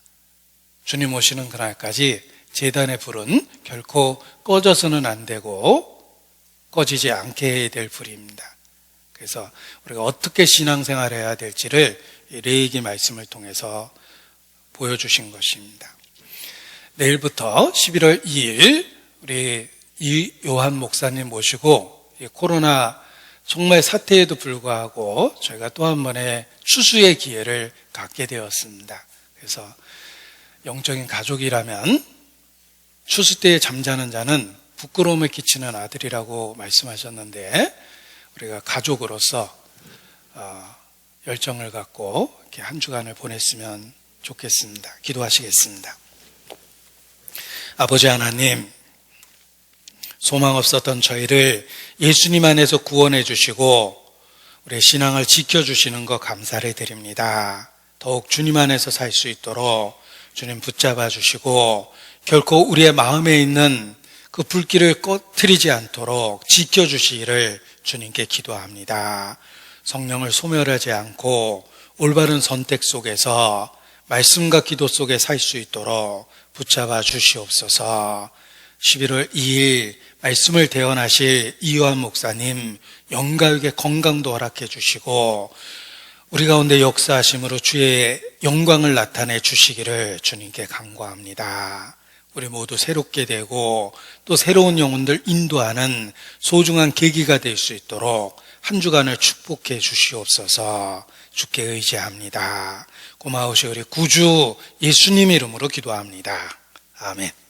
주님 오시는 그날까지 제단의 불은 결코 꺼져서는 안 되고 꺼지지 않게 해야 될 불입니다. 그래서 우리가 어떻게 신앙생활을 해야 될지를 레위기 말씀을 통해서 보여주신 것입니다. 내일부터 11월 2일 우리 요한 목사님 모시고 코로나 정말 사태에도 불구하고 저희가 또 한 번의 추수의 기회를 갖게 되었습니다. 그래서 영적인 가족이라면 추수 때에 잠자는 자는 부끄러움을 끼치는 아들이라고 말씀하셨는데 우리가 가족으로서 열정을 갖고 이렇게 한 주간을 보냈으면 좋겠습니다. 기도하시겠습니다. 아버지 하나님, 소망 없었던 저희를 예수님 안에서 구원해 주시고 우리의 신앙을 지켜주시는 것 감사를 드립니다. 더욱 주님 안에서 살 수 있도록 주님 붙잡아 주시고 결코 우리의 마음에 있는 그 불길을 꺼트리지 않도록 지켜주시기를 주님께 기도합니다. 성령을 소멸하지 않고 올바른 선택 속에서 말씀과 기도 속에 살 수 있도록 붙잡아 주시옵소서. 11월 2일 말씀을 대언하실 이요한 목사님 영가에게 건강도 허락해 주시고 우리 가운데 역사하심으로 주의 영광을 나타내 주시기를 주님께 간구합니다. 우리 모두 새롭게 되고 또 새로운 영혼들 인도하는 소중한 계기가 될 수 있도록 한 주간을 축복해 주시옵소서. 주께 의지합니다. 고마우시 우리 구주 예수님 이름으로 기도합니다. 아멘.